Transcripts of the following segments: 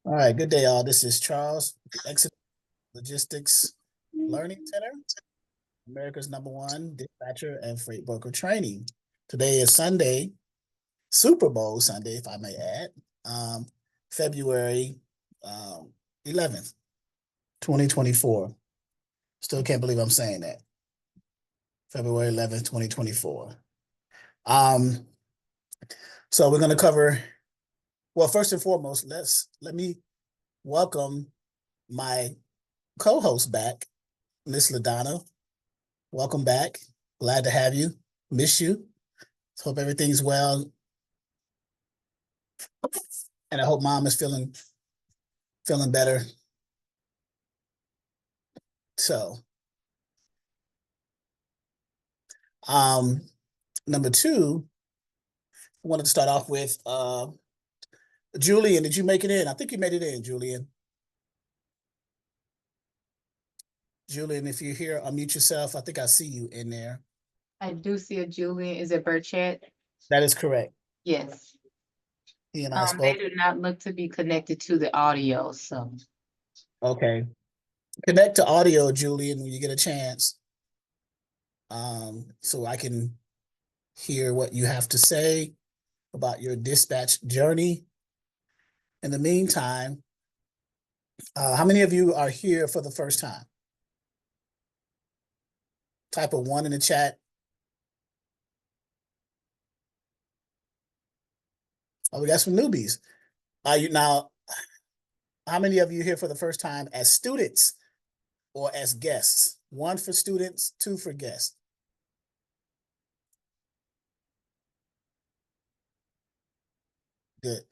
All right, good day, all. This is Charles, Exodus Logistics Learning Center, America's #1 dispatcher and freight broker training. Today is Sunday, Super Bowl Sunday, if I may add, February 11th, 2024. Still can't believe I'm saying that. February 11th, 2024. So we're going to cover, well, first and foremost, let me welcome my co-host back, Miss LaDonna. Welcome back. Glad to have you. Miss you. Hope everything's well. And I hope mom is feeling better. So, number two, I wanted to start off with Julian. Did you make it in? I think you made it in, Julian. Julian, if you're here, unmute yourself. I think I see you in there. I do see a Julian. Is it Burchett? That is correct. Yes. He and I They spoke. do not look to be connected to the audio, so. Okay. Connect to audio, Julian, when you get a chance. So I can hear what you have to say about your dispatch journey. In the meantime, how many of you are here for the first time? Type a 1 in the chat. Oh, we got some newbies. Now, how many of you here for the first time as students or as guests? 1 for students, 2 for guests. Good.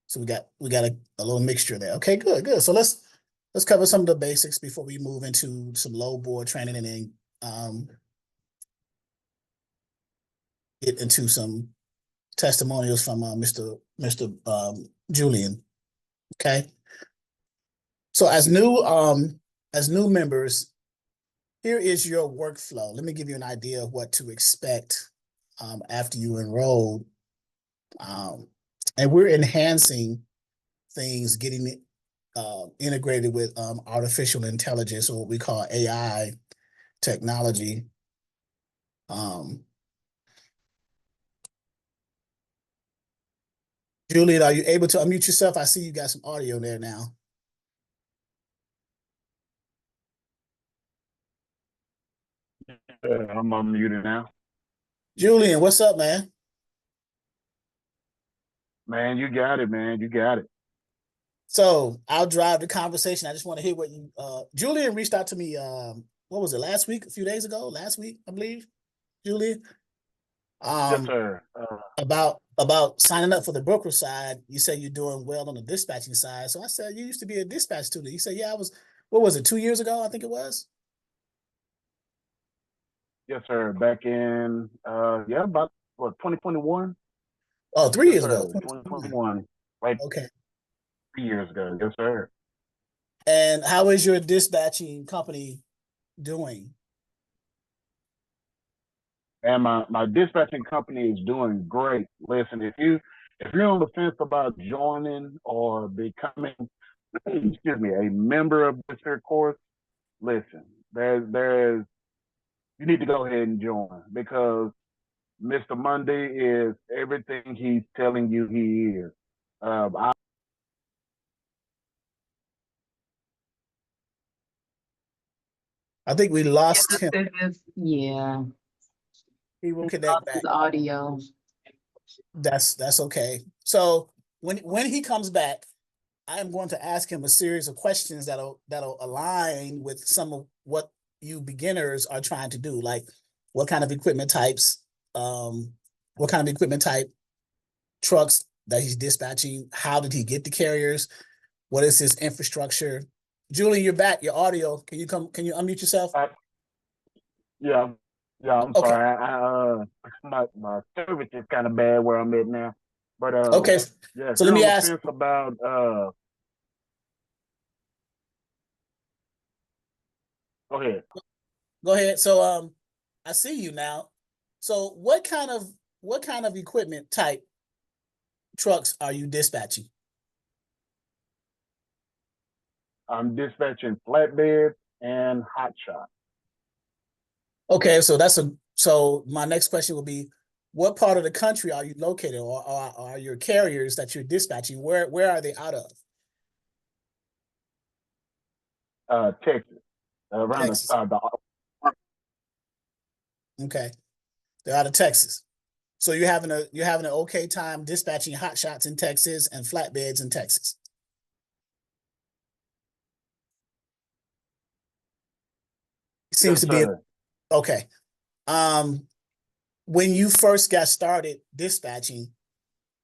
So we got a little mixture there. Okay, good. So let's cover some of the basics before we move into some low board training and then get into some testimonials from Mr. Julian. Okay. So as new members, here is your workflow. Let me give you an idea of what to expect after you enroll. And we're enhancing things, getting it integrated with artificial intelligence, or what we call AI technology. Julian, are you able to unmute yourself? I see you got some audio there now. I'm unmuted now. Julian, what's up, man? Man, you got it, man. You got it. So I'll drive the conversation. I just want to hear what you, Julian reached out to me, what was it, last week, a few days ago, last week, I believe, Julian? Yes, sir. About signing up for the broker side. You say you're doing well on the dispatching side. So I said, you used to be a dispatch student. You said, yeah, I was, what was it, 2 years ago, I think it was? Yes, sir. Back in, about, what, 2021? Oh, 3 years Yes, ago. 2021. Right. Okay. 3 years ago. Yes, sir. And how is your dispatching company doing? And my dispatching company is doing great. Listen, if you're on the fence about joining or becoming, excuse me, a member of this here course, listen, there's you need to go ahead and join, because Mr. Monday is everything he's telling you he is. I think we lost him. Yeah. He will connect back. The audio. That's okay. So when he comes back, I am going to ask him a series of questions that'll align with some of what you beginners are trying to do, like what kind of equipment types, what kind of equipment type trucks that he's dispatching, how did he get the carriers, what is his infrastructure. Julian, you're back. Your audio. Can you unmute yourself? Yeah, I'm okay. Sorry. My service is kind of bad where I'm at now. But okay. Yeah. So let me ask about Go ahead. Go ahead. So I see you now. So what kind of equipment type trucks are you dispatching? I'm dispatching flatbed and hot shot. Okay, so my next question will be, what part of the country are you located, or are your carriers that you're dispatching, where are they out of? Texas, around Texas. the Okay, they're out of Texas. So you're having an okay time dispatching hot shots in Texas and flatbeds in Texas. Seems yes, to be sir. okay. When you first got started dispatching,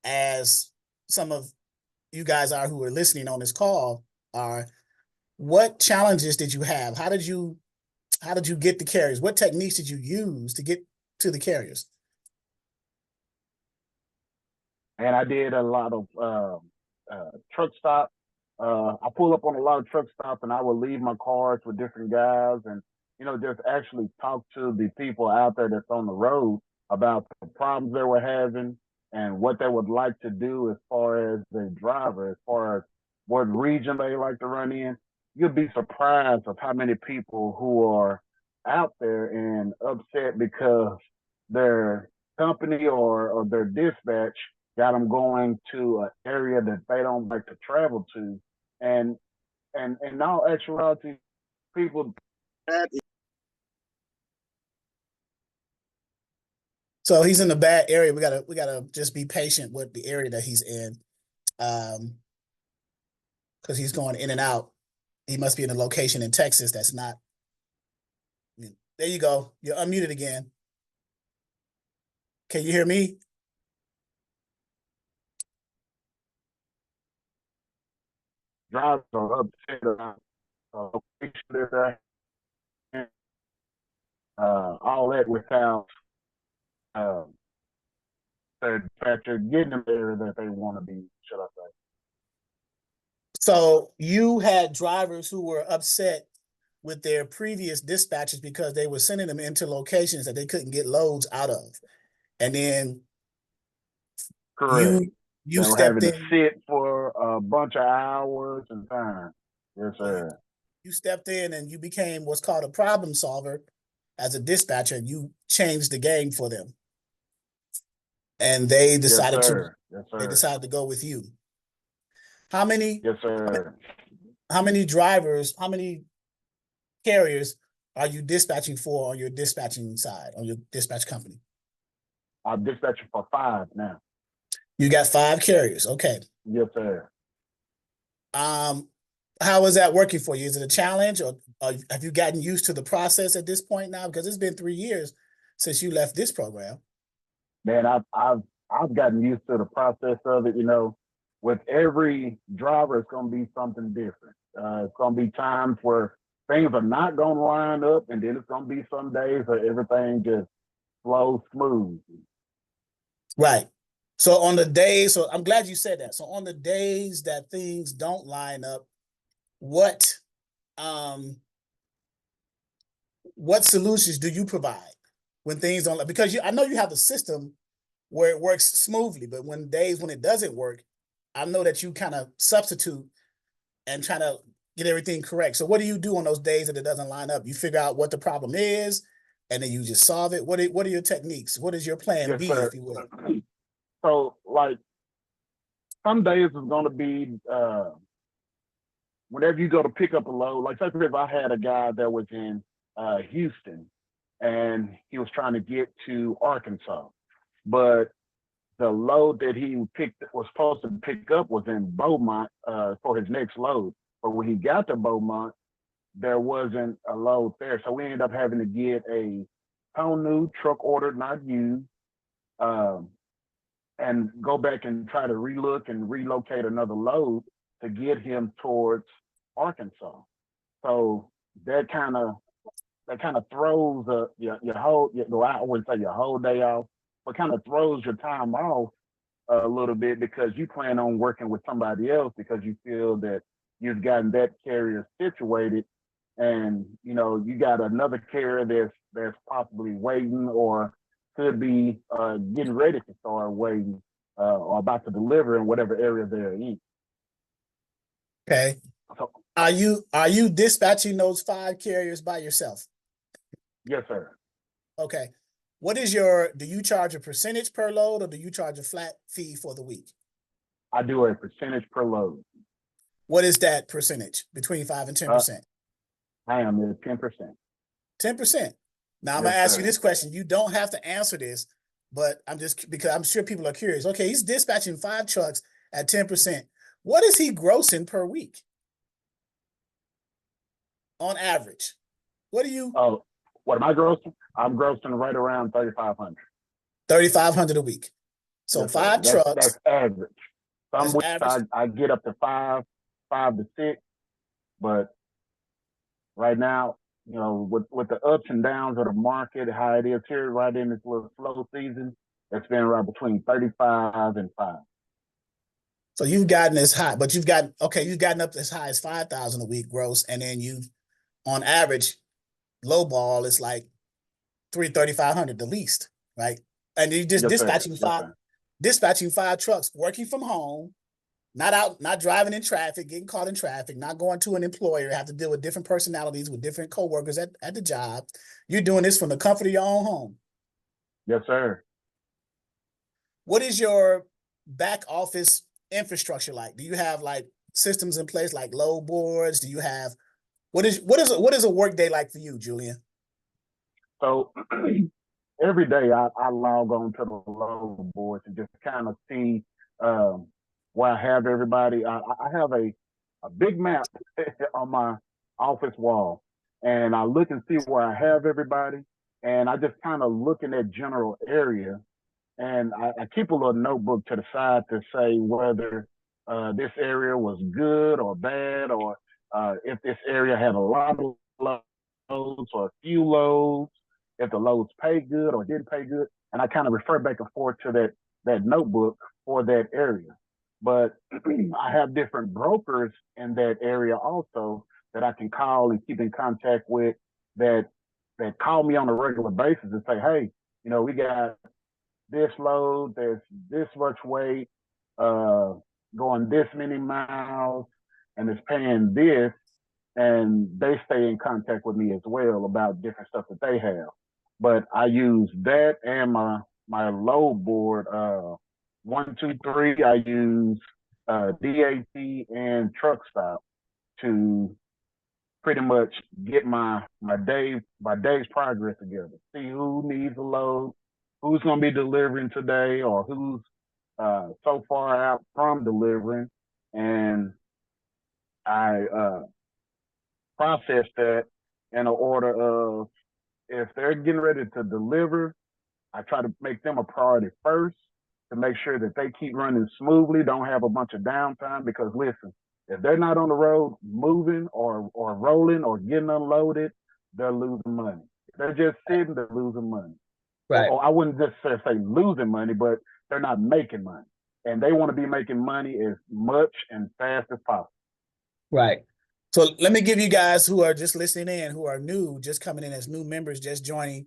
as some of you guys are who are listening on this call are, what challenges did you have? How did you get the carriers? What techniques did you use to get to the carriers? And I did a lot of truck stops. I pull up on a lot of truck stops, and I would leave my cars with different guys, and just actually talk to the people out there that's on the road about the problems they were having and what they would like to do as far as the driver, as far as what region they like to run in. You'll be surprised of how many people who are out there and upset because their company or their dispatch got them going to an area that they don't like to travel to, and in all actuality, people. So he's in a bad area. We gotta just be patient with the area that he's in, because he's going in and out. He must be in a location in Texas that's not. There you go. You're unmuted again. Can you hear me? Drivers are upset about all that without their dispatcher getting them there that they want to be, should I say. So you had drivers who were upset with their previous dispatchers because they were sending them into locations that they couldn't get loads out of. And then Correct. you They were stepped having to in. sit for a bunch of hours and time. Yes, sir. You stepped in and you became what's called a problem solver as a dispatcher, and you changed the game for them. And they decided to go with you. How many? Yes, sir. How many drivers, how many carriers are you dispatching for on your dispatching side, on your dispatch company? I'm dispatching for 5 now. You got 5 carriers. Okay. Yes, sir. How is that working for you? Is it a challenge, or have you gotten used to the process at this point now? Because it's been 3 years since you left this program. Man, I've gotten used to the process of it. With every driver, it's going to be something different. It's going to be times where things are not going to line up, and then it's going to be some days where everything just flows smooth. Right. So on the days, so I'm glad you said that. So on the days that things don't line up, what solutions do you provide when things don't? Because I know you have a system where it works smoothly, but when it doesn't work, I know that you kind of substitute and try to get everything correct. So what do you do on those days that it doesn't line up? You figure out what the problem is, and then you just solve it. What are your techniques? What is your plan B, if you will? So, like, some days is going to be whenever you go to pick up a load. Like, say, if I had a guy that was in Houston and he was trying to get to Arkansas, but the load that he was supposed to pick up was in Beaumont for his next load. But when he got to Beaumont, there wasn't a load there. So we ended up having to get a whole new truck ordered, not used, and go back and try to relook and relocate another load to get him towards Arkansas. So that kind of throws your whole, I wouldn't say your whole day off, but kind of throws your time off a little bit, because you plan on working with somebody else because you feel that you've gotten that carrier situated, and you got another carrier that's possibly waiting or could be getting ready to start waiting or about to deliver in whatever area they're in. Okay. So Are you dispatching those 5 carriers by yourself? Yes, sir. Okay. Do you charge a percentage per load or do you charge a flat fee for the week? I do a percentage per load. What is that percentage between 5 and 10%? I am at 10%. 10%. Now I'm Yes, gonna ask you sir. this question. You don't have to answer this, but because I'm sure people are curious. Okay, he's dispatching 5 trucks at 10%. What is he grossing per week? On average. What do you Oh, what am I grossing? I'm grossing right around 3,500. 3,500 a week. So Yes, sir. 5 That's trucks. average. Some That's weeks average. I get up to 5 to 6, but right now, you know, with the ups and downs of the market, how it is here, right in this little slow season, it's been right between 35 and 5. So you've gotten as high, but you've gotten up as high as 5,000 a week gross, and then on average, lowball is like 3,500 the least, right? And you just Yes, sir. Yes, sir. dispatching 5 trucks, working from home, not driving in traffic, getting caught in traffic, not going to an employer, have to deal with different personalities with different coworkers at the job. You're doing this from the comfort of your own home. Yes, sir. What is your back office infrastructure like? Do you have like systems in place like load boards? Do you have what is a work day like for you, Julian? So every day I log on to the load boards and just kind of see where I have everybody. I have a big map on my office wall, and I look and see where I have everybody, and I just kind of look in that general area, and I keep a little notebook to the side to say whether this area was good or bad, or if this area had a lot of loads or a few loads, if the loads pay good or didn't pay good, and I kind of refer back and forth to that notebook for that area. But I have different brokers in that area also that I can call and keep in contact with that call me on a regular basis and say, hey, you know, we got this load, there's this much weight, going this many miles, and it's paying this, and they stay in contact with me as well about different stuff that they have. But I use that and my load board, 123. I use DAT and truck stop to pretty much get my day's progress together. See who needs a load, who's going to be delivering today, or who's so far out from delivering, and I process that in the order of if they're getting ready to deliver, I try to make them a priority first to make sure that they keep running smoothly, don't have a bunch of downtime. Because listen, if they're not on the road moving or rolling or getting unloaded, they're losing money. If they're just sitting, they're losing money. Right. Or I wouldn't just say losing money, but they're not making money. And they want to be making money as much and fast as possible. Right. So let me give you guys who are just listening in, who are new, just coming in as new members, just joining,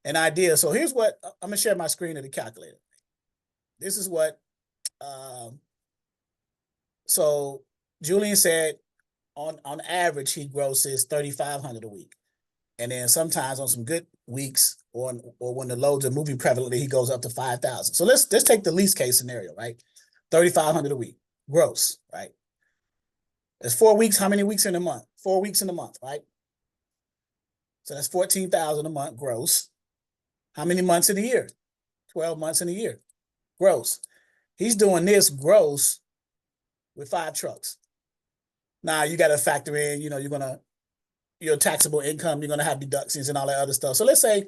an idea. So here's what I'm gonna share my screen of the calculator. This is what so Julian said on average he grosses 3,500 a week. And then sometimes on some good weeks or when the loads are moving prevalently, he goes up to 5,000. So let's take the least case scenario, right? 3,500 a week, gross, right? There's 4 weeks. How many weeks in a month? 4 weeks in a month, right? So that's 14,000 a month gross. How many months in a year? 12 months in a year, gross. He's doing this gross with 5 trucks. Now you got to factor in, your taxable income, you're going to have deductions and all that other stuff. So let's say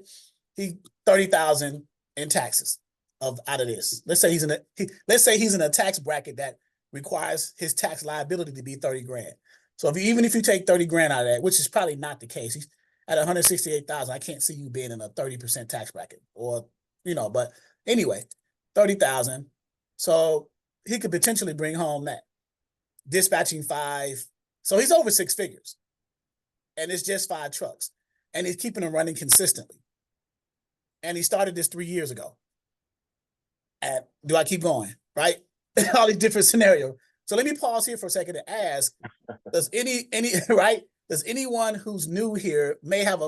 he 30,000 in taxes out of this. Let's say he's in a tax bracket that requires his tax liability to be 30 grand. So even if you take 30 grand out of that, which is probably not the case, he's at 168,000. I can't see you being in a 30% tax bracket but anyway, 30,000. So he could potentially bring home that dispatching 5. So he's over 6 figures. And it's just 5 trucks. And he's keeping them running consistently. And he started this 3 years ago. And do I keep going? Right? All these different scenarios. So let me pause here for a second to ask, does any right? Does anyone who's new here may have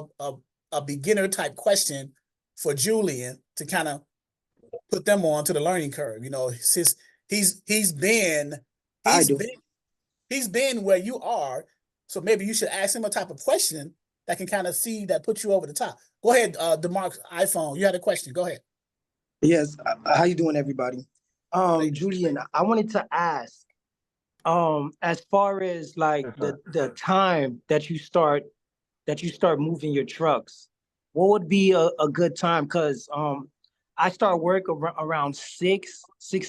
a beginner type question for Julian to kind of put them on to the learning curve? You know, since he's been where you are, so maybe you should ask him a type of question that can kind of see that put you over the top. Go ahead, DeMarc's iPhone. You had a question. Go ahead. Yes. How you doing, everybody? Julian, I wanted to ask, as far as like the time that you start moving your trucks, what would be a good time? Because I start work around 6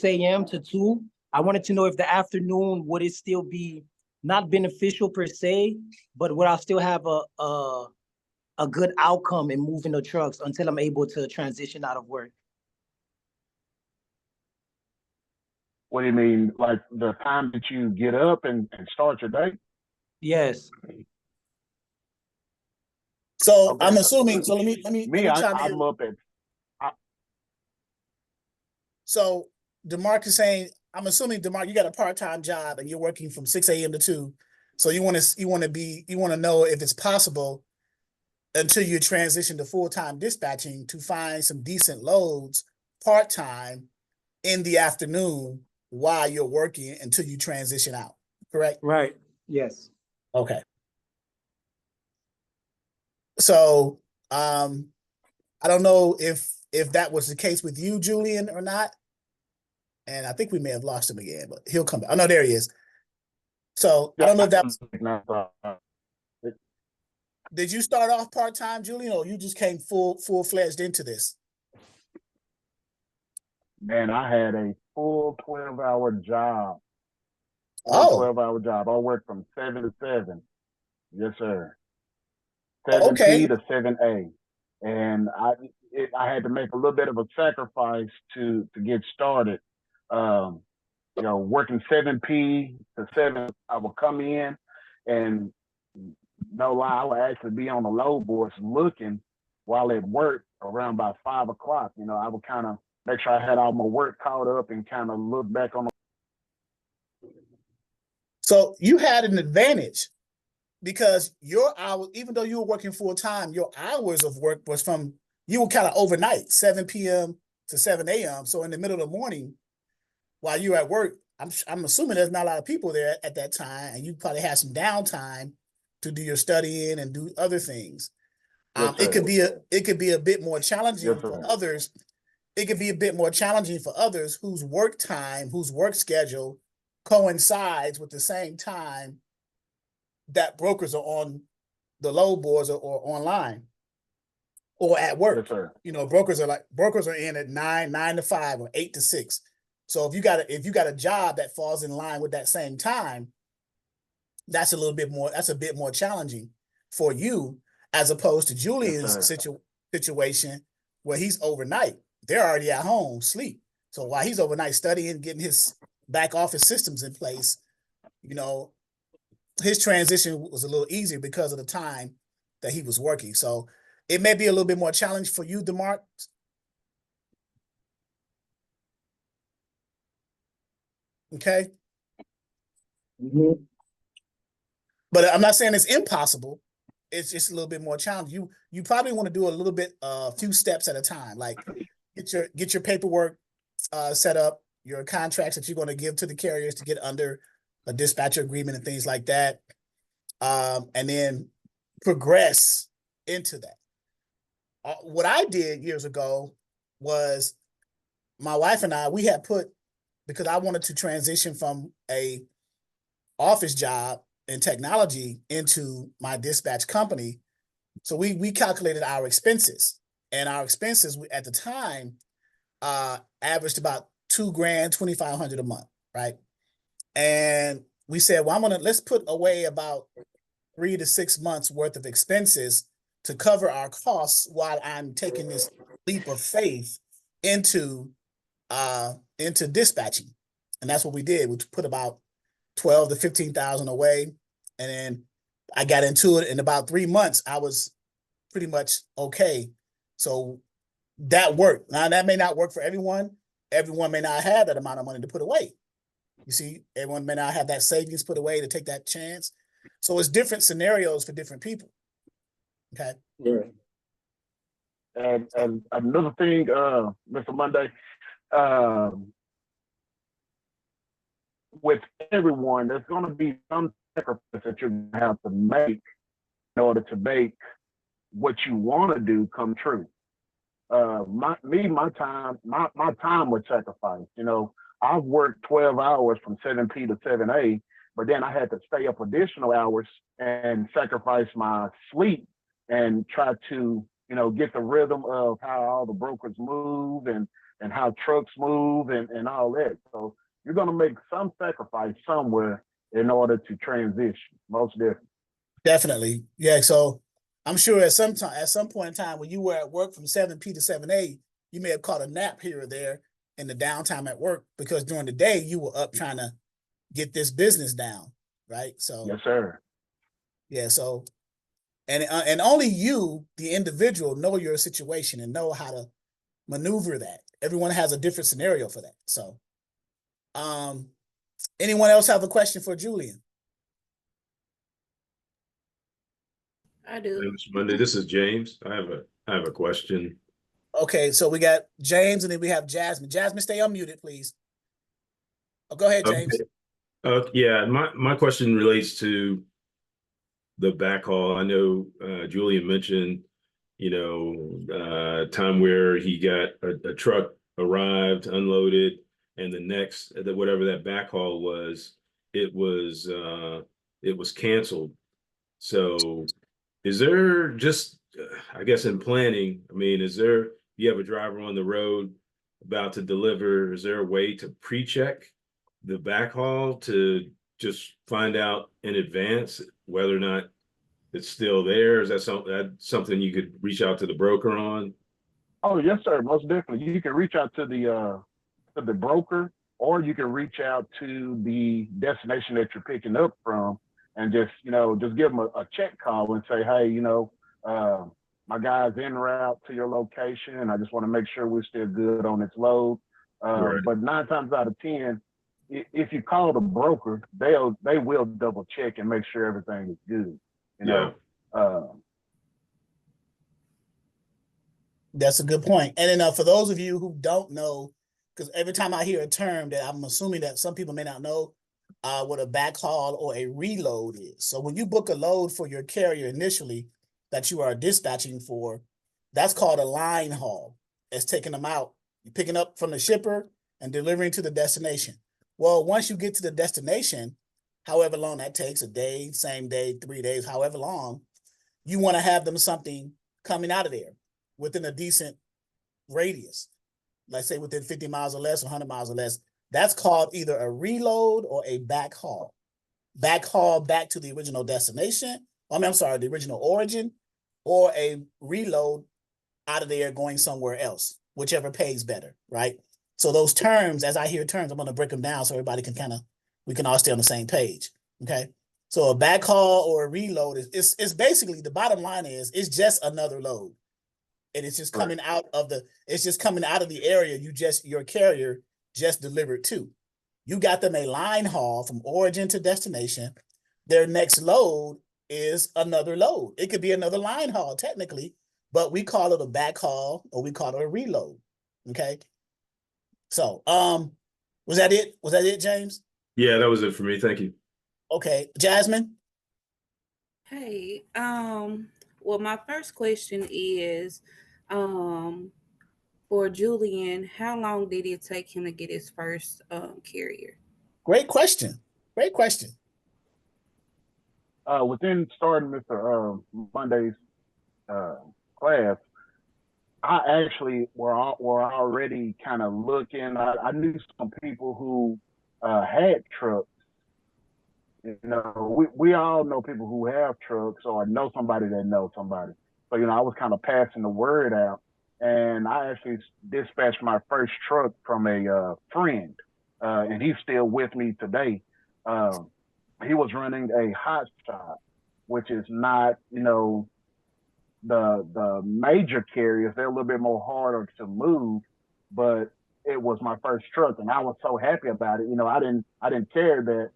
a.m. to 2. I wanted to know if the afternoon, would it still be not beneficial per se, but would I still have a good outcome in moving the trucks until I'm able to transition out of work? What do you mean? Like the time that you get up and start your day? Yes. So Okay. I'm assuming, so let me chime in. I'm up at. So DeMarc is saying, I'm assuming, DeMarc, you got a part-time job and you're working from 6 a.m. to 2. So you want to know if it's possible until you transition to full-time dispatching to find some decent loads part-time in the afternoon while you're working until you transition out, correct? Right. Yes. Okay. So I don't know if that was the case with you, Julian, or not. And I think we may have lost him again, but he'll come back. Oh no, there he is. So I don't know if that's. Did you start off part-time, Julian, or you just came full-fledged into this? Man, I had a full 12-hour job. Oh. 12-hour job. I worked from 7 to 7. Yes, sir. Oh, 7 P to 7 A. And I had to make a little bit of a sacrifice to get started. You know, working 7 P to 7, I would come in and no lie, I would actually be on the load boards looking while at work around about 5 o'clock. You know, I would kind of make sure I had all my work caught up and kind of look back on. So you had an advantage because your hours, even though you were working full-time, your hours of work was from, you were kind of overnight, 7 p.m. to 7 a.m. So in the middle of the morning, while you're at work, I'm assuming there's not a lot of people there at that time, and you probably had some downtime to do your studying and do other things. Yes, it could be a bit more challenging for others. It could be a bit more challenging for others whose work time, whose work schedule coincides with the same time that brokers are on the load boards or online or at work. Yes, sir. You know, brokers are in at 9 to 5 or 8 to 6. So if you got a job that falls in line with that same time, that's a bit more challenging for you as opposed to Julian's situation where he's overnight. They're already at home, sleep. So while he's overnight studying, getting his back office systems in place, you know, his transition was a little easier because of the time that he was working. So it may be a little bit more challenging for you, DeMarc. Okay. Mm-hmm. But I'm not saying it's impossible. It's just a little bit more challenging. You probably want to do a little bit, a few steps at a time. Like get your paperwork set up, your contracts that you're going to give to the carriers to get under a dispatcher agreement and things like that, and then progress into that. What I did years ago was my wife and I, we had put, because I wanted to transition from a office job in technology into my dispatch company. So we calculated our expenses, and our expenses at the time averaged about $2,000, $2,500 a month, right? And we said, well, let's put away about 3 to 6 months worth of expenses to cover our costs while I'm taking this leap of faith into dispatching. And that's what we did. We put about 12 to 15,000 away. And then I got into it in about 3 months. I was pretty much okay. So that worked. Now that may not work for everyone. Everyone may not have that amount of money to put away. You see, everyone may not have that savings put away to take that chance. So it's different scenarios for different people. Okay. Right. And another thing, Mr. Monday, um, with everyone, there's going to be some sacrifice that you're going to have to make in order to make what you want to do come true. My time was sacrificed. You know, I've worked 12 hours from 7P to 7A, but then I had to stay up additional hours and sacrifice my sleep and try to, you know, get the rhythm of how all the brokers move and how trucks move and all that. So you're going to make some sacrifice somewhere in order to transition, most definitely. Definitely. Yeah. So I'm sure at some point in time when you were at work from 7P to 7A, you may have caught a nap here or there in the downtime at work, because during the day you were up trying to get this business down. Right. So Yes, sir. yeah. So, and only you, the individual, know your situation and know how to maneuver that. Everyone has a different scenario for that. So, anyone else have a question for Julian? I do. Mr. Monday, this is James. I have a question. Okay, so we got James and then we have Jasmine. Jasmine, stay unmuted, please. Oh, go ahead, James. Okay. Yeah, my question relates to the backhaul. I know Julian mentioned, you know, time where he got a truck arrived, unloaded, and the next, whatever that backhaul was, it was canceled. So is there just, I guess in planning, I mean, you have a driver on the road about to deliver, is there a way to pre-check the backhaul to just find out in advance whether or not it's still there? Is that something you could reach out to the broker on? Oh, yes, sir. Most definitely. You can reach out to the broker, or you can reach out to the destination that you're picking up from, and just give them a check call and say, hey, my guy's en route to your location, and I just want to make sure we're still good on its load. Right. But 9 times out of 10, if you call the broker, they will double check and make sure everything is good. That's a good point. And then for those of you who don't know, because every time I hear a term that I'm assuming that some people may not know, what a backhaul or a reload is. So when you book a load for your carrier initially that you are dispatching for, that's called a line haul. It's taking them out, you're picking up from the shipper and delivering to the destination. Well, once you get to the destination, however long that takes, a day, same day, 3 days, however long, you want to have them something coming out of there within a decent radius. Let's say within 50 miles or less, 100 miles or less. That's called either a reload or a backhaul. Backhaul back to the original destination. I'm sorry, the original origin, or a reload out of there going somewhere else, whichever pays better, right? So those terms, as I hear terms, I'm going to break them down so everybody can we can all stay on the same page, okay? So a backhaul or a reload is basically, the bottom line is, it's just another load. And it's just coming out of the area your carrier just delivered to. You got them a line haul from origin to destination. Their next load is another load. It could be another line haul technically, but we call it a backhaul or we call it a reload. Okay. So, was that it? Was that it, James? Yeah, that was it for me. Thank you. Okay, Jasmine. Hey, well, my first question is, for Julian, how long did it take him to get his first carrier? Great question. Great question. Within starting Mr. Monday's class, I actually were already kind of looking. I knew some people who had trucks. We all know people who have trucks, or know somebody that knows somebody. So, I was kind of passing the word out, and I actually dispatched my first truck from a friend, and he's still with me today. He was running a hot shot, which is not, the major carriers. They're a little bit more harder to move, but it was my first truck, and I was so happy about it. You know, I didn't care that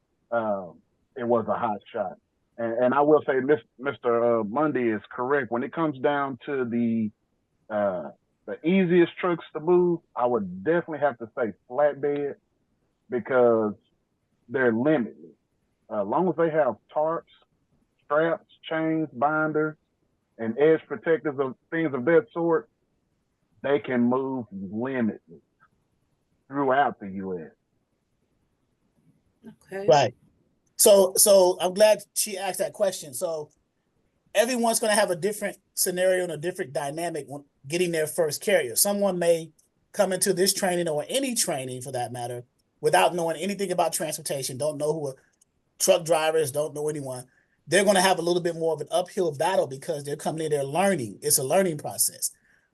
it was a hot shot. And I will say, Mr. Mundy is correct. When it comes down to the easiest trucks to move, I would definitely have to say flatbed, because they're limited. As long as they have tarps, straps, chains, binders, and edge protectors of things of that sort, they can move limitless throughout the U.S. Okay. Right. So I'm glad she asked that question. So everyone's going to have a different scenario and a different dynamic when getting their first carrier. Someone may come into this training, or any training for that matter, without knowing anything about transportation, don't know who a truck driver is, don't know anyone. They're going to have a little bit more of an uphill battle because they're coming in, they're learning. It's a learning process.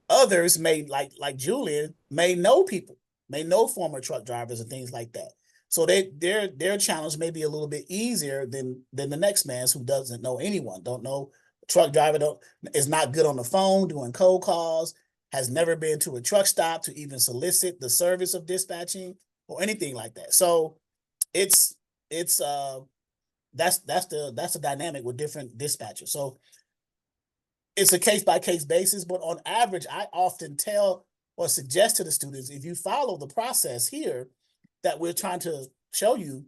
Others may, like Julian, may know people, may know former truck drivers and things like that. So their challenge may be a little bit easier than the next man's, who doesn't know anyone, don't know truck driver, is not good on the phone doing cold calls, has never been to a truck stop to even solicit the service of dispatching or anything like that. So that's the dynamic with different dispatchers. So it's a case-by-case basis, but on average, I often tell or suggest to the students, if you follow the process here that we're trying to show you,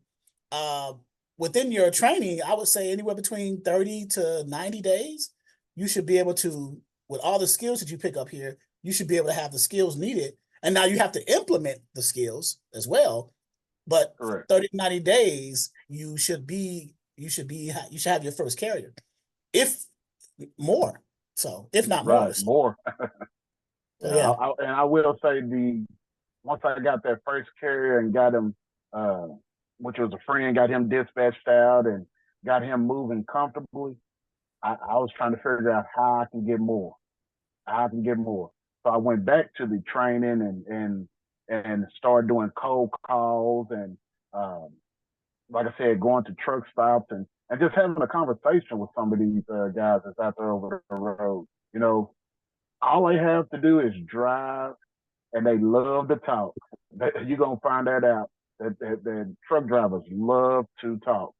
within your training, I would say anywhere between 30 to 90 days, you should be able to, with all the skills that you pick up here, you should be able to have the skills needed. And now you have to implement the skills as well. But Correct. 30 to 90 days, you should have your first carrier, if more. So if not more. Right, more. So, yeah. And I will say, once I got that first carrier and got him, which was a friend, got him dispatched out and got him moving comfortably, I was trying to figure out how I can get more. So I went back to the training and started doing cold calls and, like I said, going to truck stops and just having a conversation with some of these guys that's out there over the road. You know, all they have to do is drive, and they love to talk. You're going to find that out, that truck drivers love to talk.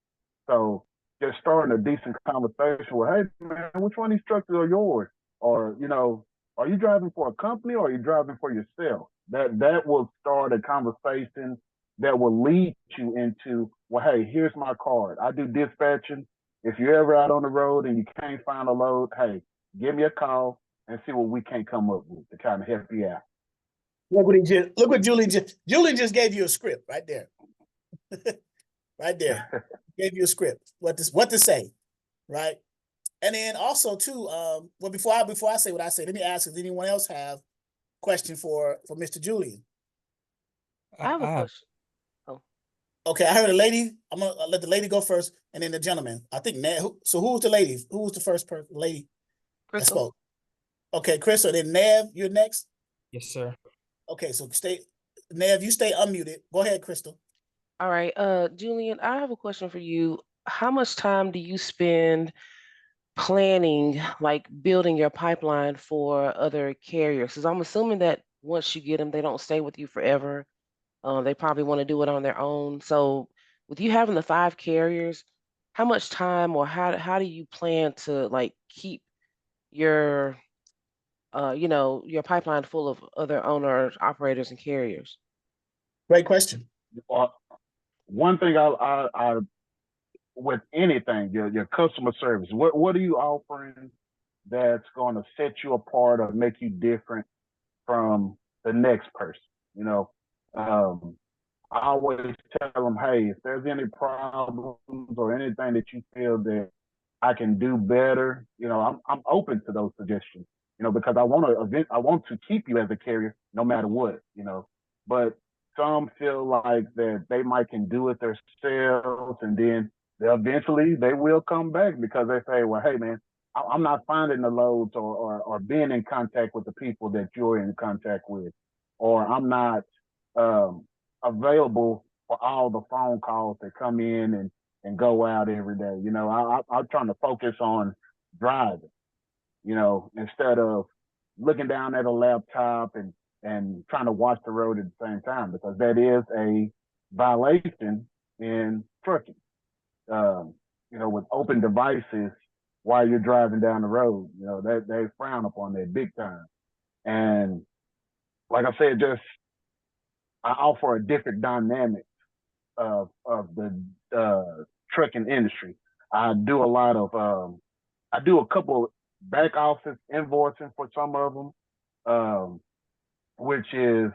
So just starting a decent conversation with, hey, man, which one of these trucks are yours? Or, you know, are you driving for a company, or are you driving for yourself? That will start a conversation that will lead you into, well, hey, here's my card. I do dispatching. If you're ever out on the road and you can't find a load, hey, give me a call and see what we can come up with to kind of help you out. Look what Julian just gave you a script right there. Right there. Gave you a script. What to say, right? And then also too, well, before I say what I say, let me ask, does anyone else have a question for Mr. Julian? I have a question. Okay, I heard a lady. I'm gonna let the lady go first, and then the gentleman. I think Nav. So who was the lady? Who was the first person? Lady that spoke. Okay, Crystal. Then Nav, you're next. Yes, sir. Okay, so Nav, you stay unmuted. Go ahead, Crystal. All right, Julian, I have a question for you. How much time do you spend planning, like building your pipeline for other carriers? Because I'm assuming that once you get them, they don't stay with you forever. They probably want to do it on their own. So with you having the 5 carriers, how much time, or how do you plan to like keep your your pipeline full of other owners, operators, and carriers? Great question. One thing I with anything, your customer service, what are you offering that's going to set you apart or make you different from the next person? You know, I always tell them, hey, if there's any problems or anything that you feel that I can do better, you know, I'm open to those suggestions, you know, because I want to keep you as a carrier no matter what, you know. But some feel like that they might can do it themselves, and then eventually they will come back because they say, well, hey man, I'm not finding the loads or being in contact with the people that you're in contact with, or I'm not available for all the phone calls that come in and go out every day. You know, I'm trying to focus on driving, you know, instead of looking down at a laptop and and trying to watch the road at the same time, because that is a violation in trucking. With open devices while you're driving down the road, that they frown upon that big time. And like I said, I offer a different dynamic of the trucking industry. I do a couple back office invoicing for some of them, which is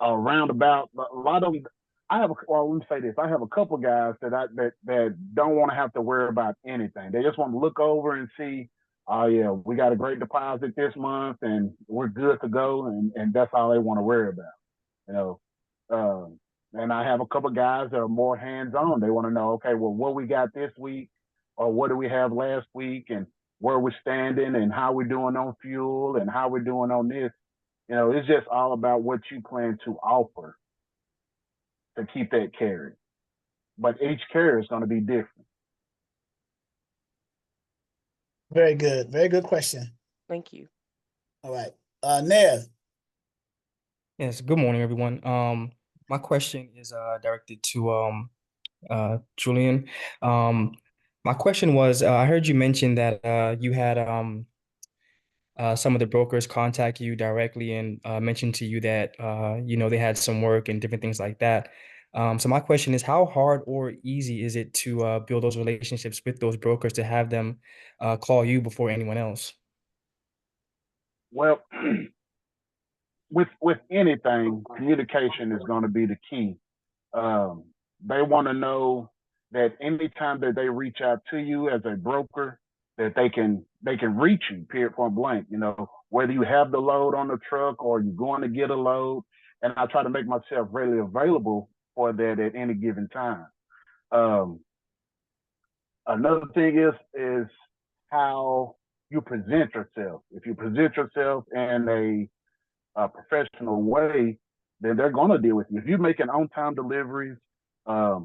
around about a lot of them. Let me say this. I have a couple guys that don't want to have to worry about anything. They just want to look over and see, oh yeah, we got a great deposit this month and we're good to go, and that's all they want to worry about. And I have a couple guys that are more hands-on. They want to know, okay, well, what we got this week, or what do we have last week, and where we're standing, and how we're doing on fuel, and how we're doing on this. It's just all about what you plan to offer to keep that carry. But each carrier is going to be different. Very good. Very good question. Thank you. All right. Nev. Yes, good morning, everyone. My question is directed to Julian. My question was, I heard you mention that you had some of the brokers contact you directly and mentioned to you that they had some work and different things like that. So my question is, how hard or easy is it to build those relationships with those brokers, to have them call you before anyone else? Well, with anything, communication is going to be the key. They want to know that anytime that they reach out to you as a broker, that they can reach you, period, point blank. Whether you have the load on the truck or you're going to get a load, and I try to make myself really available for that at any given time. Another thing is how you present yourself. If you present yourself in a professional way, then they're going to deal with you. If you're making on-time deliveries, I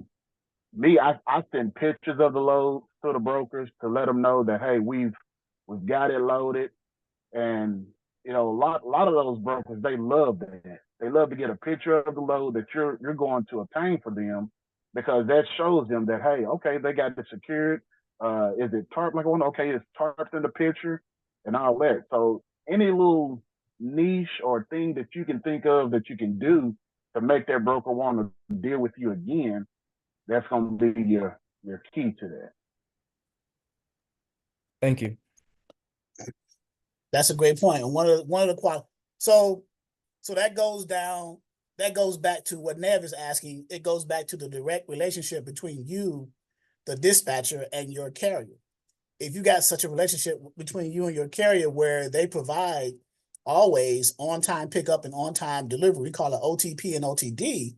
send pictures of the load to the brokers to let them know that, hey, we've got it loaded. And a lot of those brokers, they love that. They love to get a picture of the load that you're going to obtain for them, because that shows them that, hey, okay, they got it secured. Is it tarped like one? Okay, it's tarped in the picture and all that. So any little niche or thing that you can think of that you can do to make that broker want to deal with you again, that's going to be your key to that. Thank you. That's a great point. And one of the so that goes back to what Nev is asking. It goes back to the direct relationship between you, the dispatcher, and your carrier. If you got such a relationship between you and your carrier where they provide always on-time pickup and on-time delivery, we call it OTP and OTD,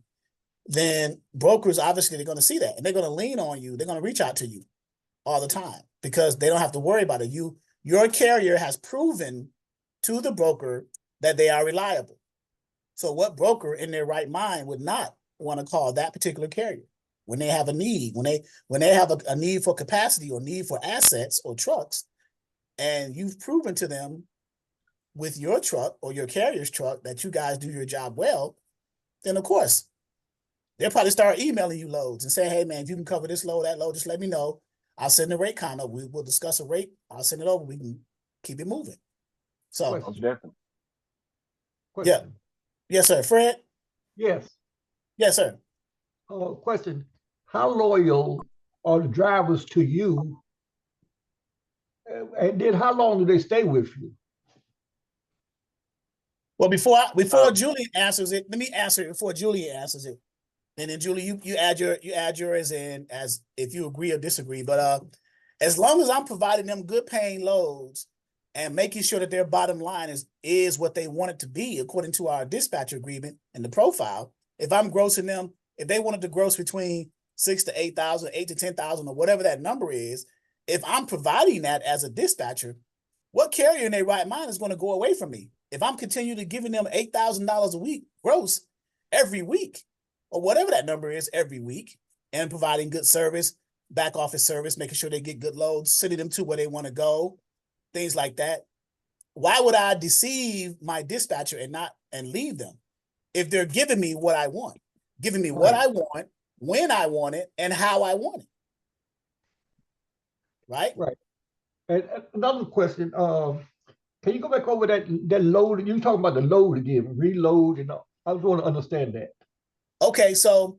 then brokers, obviously, they're going to see that, and they're going to lean on you. They're going to reach out to you all the time because they don't have to worry about it. Your carrier has proven to the broker that they are reliable. So what broker in their right mind would not want to call that particular carrier when they have a need, when they have a need for capacity or need for assets or trucks, and you've proven to them with your truck or your carrier's truck that you guys do your job well, then of course, they'll probably start emailing you loads and say, hey man, if you can cover this load, that load, just let me know. I'll send the rate count up. We'll discuss a rate. I'll send it over. We can keep it moving. So, Definitely. yeah. Yes, sir. Fred? Yes. Yes, sir. Question. How loyal are the drivers to you? And then how long do they stay with you? Well, before Julian answers it, let me answer it before Julian answers it. And then Julie, you add yours in as if you agree or disagree. But as long as I'm providing them good paying loads and making sure that their bottom line is what they want it to be according to our dispatcher agreement and the profile, if I'm grossing them, if they wanted to gross between 6,000 to 8,000, 8,000 to 10,000, or whatever that number is, if I'm providing that as a dispatcher, what carrier in their right mind is going to go away from me? If I'm continually giving them $8,000 a week gross every week, or whatever that number is every week, and providing good service, back office service, making sure they get good loads, sending them to where they want to go, things like that. why would I deceive my dispatcher and leave them if they're giving me what I want, giving me what I want, when I want it, and how I want it? Right? Right. And another question, can you go back over that load? You were talking about the load again, reload, and all. I just want to understand that. Okay, so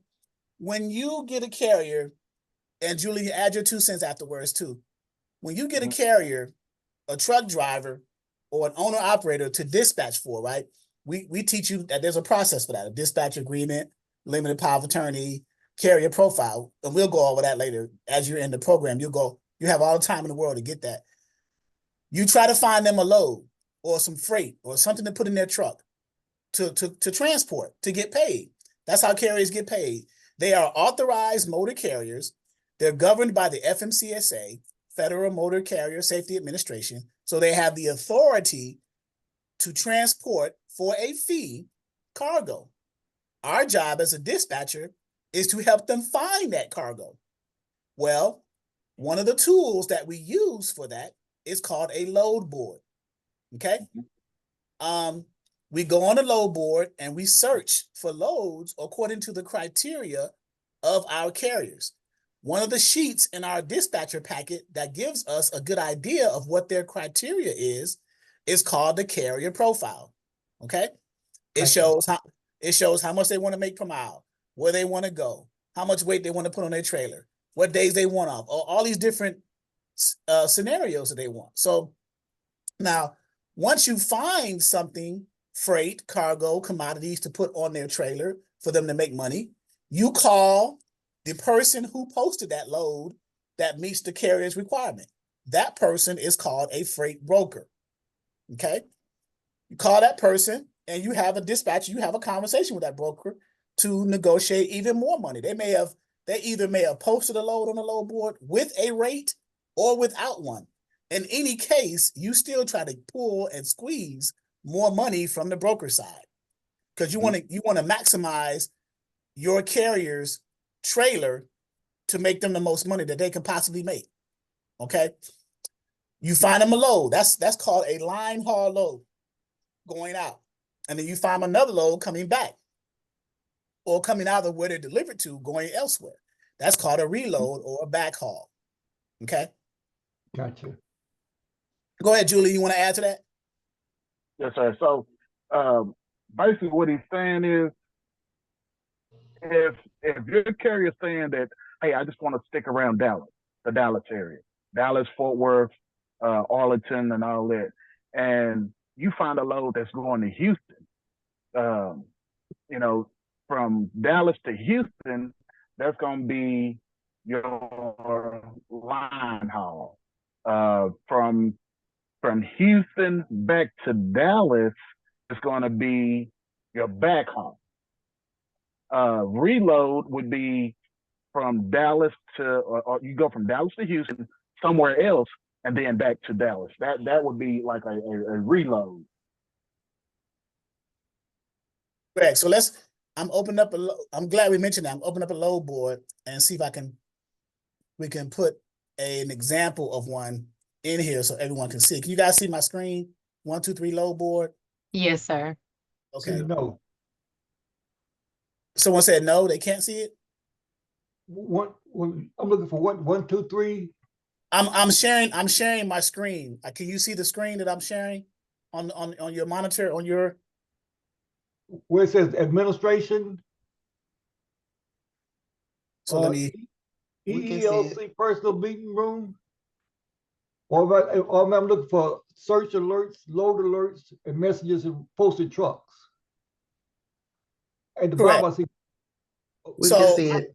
when you get a carrier, and Julie, add your 2 cents afterwards too. When you get a carrier, a truck driver, or an owner operator to dispatch for, right? We teach you that there's a process for that: a dispatch agreement, limited power of attorney, carrier profile, and we'll go over that later. As you're in the program, you have all the time in the world to get that. You try to find them a load or some freight or something to put in their truck to transport, to get paid. That's how carriers get paid. They are authorized motor carriers. They're governed by the FMCSA, Federal Motor Carrier Safety Administration. So they have the authority to transport for a fee cargo. Our job as a dispatcher is to help them find that cargo. Well, one of the tools that we use for that is called a load board. Okay. We go on a load board and we search for loads according to the criteria of our carriers. One of the sheets in our dispatcher packet that gives us a good idea of what their criteria is called the carrier profile. Okay. It shows how much they want to make per mile, where they want to go, how much weight they want to put on their trailer, what days they want off, all these different scenarios that they want. So now, once you find something, freight, cargo, commodities to put on their trailer for them to make money, you call the person who posted that load that meets the carrier's requirement. That person is called a freight broker. Okay. You call that person and you have a dispatcher, you have a conversation with that broker to negotiate even more money. They either may have posted a load on the load board with a rate or without one. In any case, you still try to pull and squeeze more money from the broker side because you want to maximize your carrier's trailer to make them the most money that they can possibly make. Okay. You find them a load. That's called a line haul load going out. And then you find another load coming back or coming out of where they're delivered to, going elsewhere. That's called a reload or a backhaul. Okay. Gotcha. Go ahead, Julie. You want to add to that? Yes, sir. So basically what he's saying is if your carrier's saying that, hey, I just want to stick around Dallas, the Dallas area, Dallas, Fort Worth, Arlington, and all that, and you find a load that's going to Houston, from Dallas to Houston, that's going to be your line haul. From Houston back to Dallas, it's going to be your back haul. Reload would be from Dallas to, or you go from Dallas to Houston, somewhere else, and then back to Dallas. That would be like a reload. Correct. So I'm glad we mentioned that. I'm opening up a load board and see if we can put an example of one in here so everyone can see. Can you guys see my screen? 1, 2, 3 load board. Yes, sir. Okay. No. Someone said no, they can't see it. I'm looking for 1, 2, 3. I'm sharing my screen. Can you see the screen that I'm sharing on your monitor on your? Where it says administration. So let me. EELC personal meeting room. Or I'm looking for search alerts, load alerts, and messages and posted trucks. At the bottom, I see. We can see it.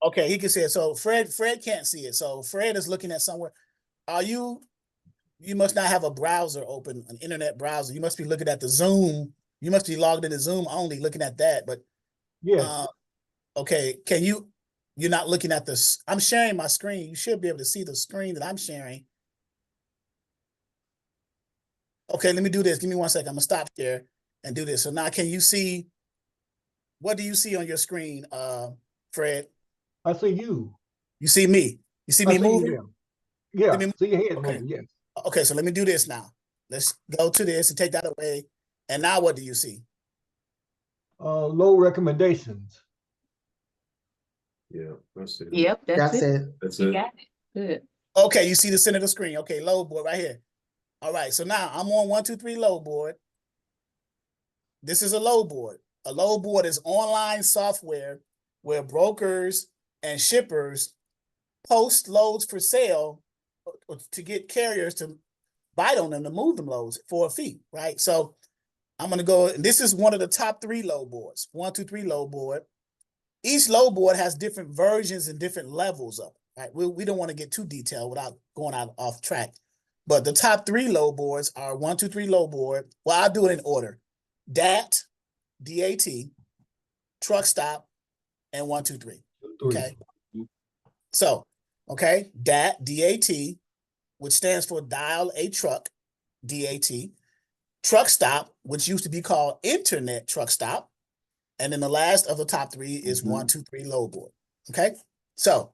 Okay, he can see it. So Fred can't see it. So Fred is looking at somewhere. You must not have a browser open, an internet browser. You must be looking at the Zoom. You must be logged into Zoom only, looking at that. But yeah. Okay, you're not looking at this. I'm sharing my screen. You should be able to see the screen that I'm sharing. Okay, let me do this. Give me 1 second. I'm gonna stop there and do this. So now can you see, what do you see on your screen, Fred? I see you. You see me. You see me moving? Yeah, see your head moving, yes. Okay, so let me do this now. Let's go to this and take that away. And now what do you see? Low recommendations. Yeah, that's it. Yep, that's it. That's You it. got it. Good. Okay, you see the center of the screen. Okay, load board right here. All right, so now I'm on 123 load board. This is a load board. A load board is online software where brokers and shippers post loads for sale to get carriers to bite on them to move them loads for a fee, right? So I'm going to go, and this is one of the top 3 load boards, 123 load board. Each load board has different versions and different levels of it, right? We don't want to get too detailed without going out off track. But the top 3 load boards are 123 load board. Well, I'll do it in order. DAT, DAT, truck stop, and 123. Okay. So, okay, DAT, DAT, which stands for dial a truck, DAT, truck stop, which used to be called internet truck stop. And then the last of the top 3 is 123 load board. Okay. So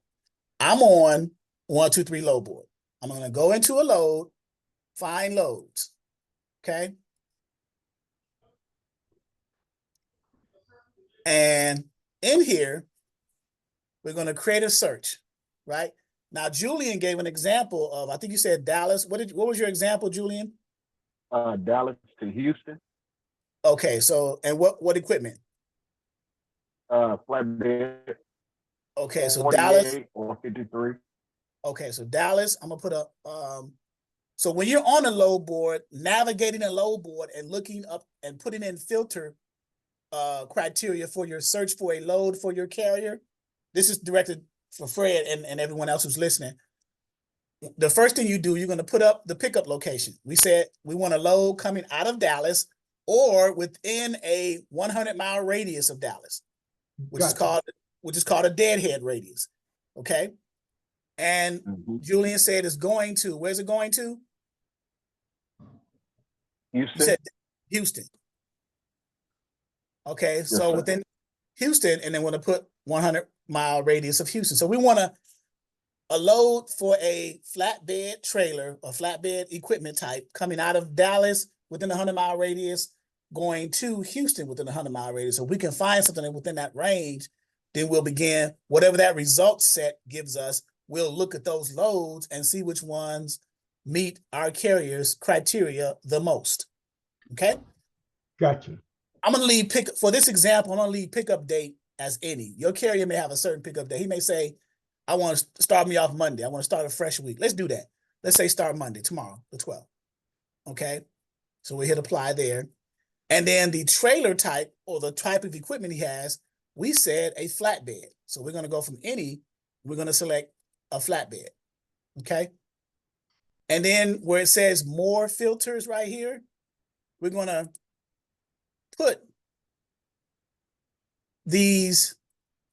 I'm on 123 load board. I'm going to go into a load, find loads. Okay. And in here, we're going to create a search, right? Now, Julian gave an example of, I think you said Dallas. What was your example, Julian? Dallas to Houston. Okay, so, and what equipment? Flatbed. Okay, so Dallas. Or 53. Okay, so Dallas, I'm gonna put up, so when you're on a load board, navigating a load board and looking up and putting in filter criteria for your search for a load for your carrier, this is directed for Fred and everyone else who's listening. The first thing you do, you're going to put up the pickup location. We said we want a load coming out of Dallas or within a 100-mile radius of Dallas, which is called a deadhead radius. Okay. And Julian said it's going to, where's it going to? Houston. You said Houston. Okay, Yes, so sir. within Houston, and then we're going to put 100-mile radius of Houston. So we want a load for a flatbed trailer or flatbed equipment type coming out of Dallas within a 100-mile radius, going to Houston within a 100-mile radius. So we can find something within that range, then we'll begin, whatever that result set gives us, we'll look at those loads and see which ones meet our carrier's criteria the most. Okay? Gotcha. I'm going to leave for this example, I'm going to leave pickup date as any. Your carrier may have a certain pickup date. He may say, I want to start me off Monday. I want to start a fresh week. Let's do that. Let's say start Monday, tomorrow, the 12th. Okay. So we hit apply there. And then the trailer type or the type of equipment he has, we said a flatbed. So we're going to go from any, we're going to select a flatbed. Okay. And then where it says more filters right here, we're going to put these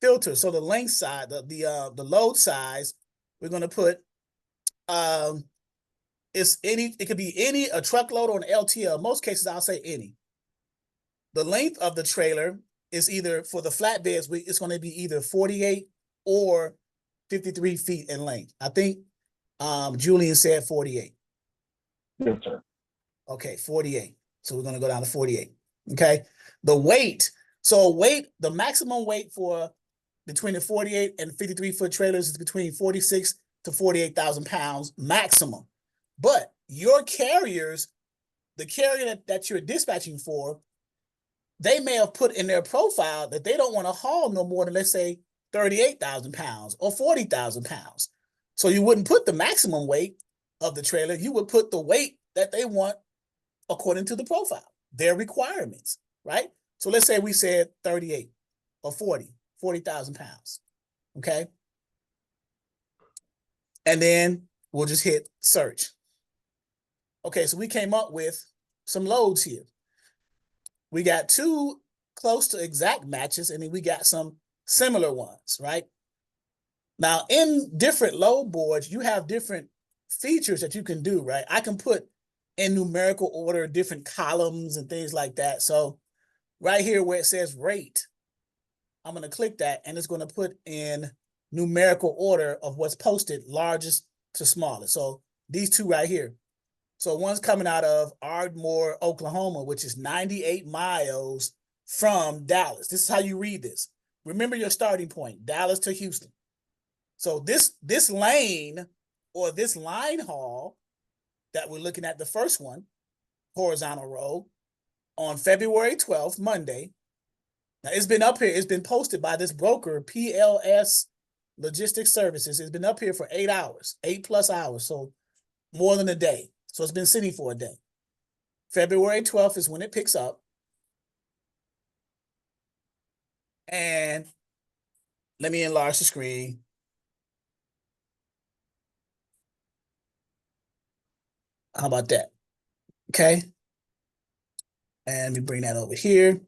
filters. So the length side, the load size, we're going to put it could be any, a truckload or an LTL. Most cases I'll say any. The length of the trailer is either, for the flatbeds, it's going to be either 48 or 53 feet in length. I think Julian said 48. Yes, sir. Okay, 48. So we're going to go down to 48. Okay. The weight. So the maximum weight for between the 48 and 53 foot trailers is between 46 to 48,000 pounds maximum. But your carriers, the carrier that you're dispatching for, they may have put in their profile that they don't want to haul no more than, let's say, 38,000 pounds or 40,000 pounds. So you wouldn't put the maximum weight of the trailer. You would put the weight that they want according to the profile, their requirements, right? So let's say we said 38 or 40,000 pounds, okay? And then we'll just hit search. Okay, so we came up with some loads here. We got 2 close to exact matches, and then we got some similar ones, right? Now, in different load boards, you have different features that you can do, right? I can put in numerical order different columns and things like that. So right here where it says rate, I'm going to click that, and it's going to put in numerical order of what's posted, largest to smallest. So these 2 right here. So one's coming out of Ardmore, Oklahoma, which is 98 miles from Dallas. This is how you read this. Remember your starting point, Dallas to Houston. So this lane or this line haul that we're looking at, the first one, horizontal row, on February 12th, Monday. Now it's been up here, it's been posted by this broker, PLS Logistics Services. It's been up here for 8 hours, 8+ hours, so more than a day. So it's been sitting for a day. February 12th is when it picks up. And let me enlarge the screen. How about that? Okay. And let me bring that over here. Is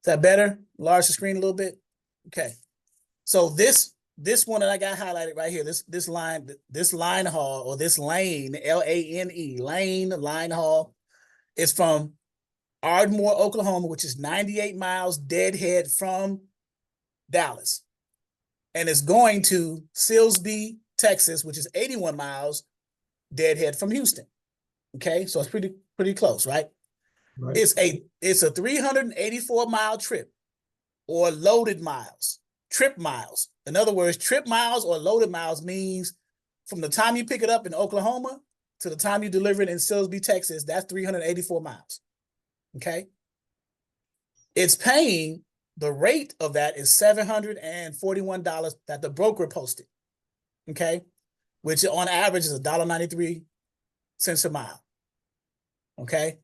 that better? Enlarge the screen a little bit. Okay. So this one that I got highlighted right here, this line haul, or this lane, L-A-N-E, line haul, is from Ardmore, Oklahoma, which is 98 miles deadhead from Dallas. And it's going to Silsbee, Texas, which is 81 miles deadhead from Houston. Okay, so it's pretty close, right? Right. It's a 384-mile trip, or loaded miles, trip miles. In other words, trip miles or loaded miles means from the time you pick it up in Oklahoma to the time you deliver it in Silsbee, Texas, that's 384 miles. Okay. It's paying, the rate of that is $741 that the broker posted. Okay. Which on average is $1.93 a mile. Okay.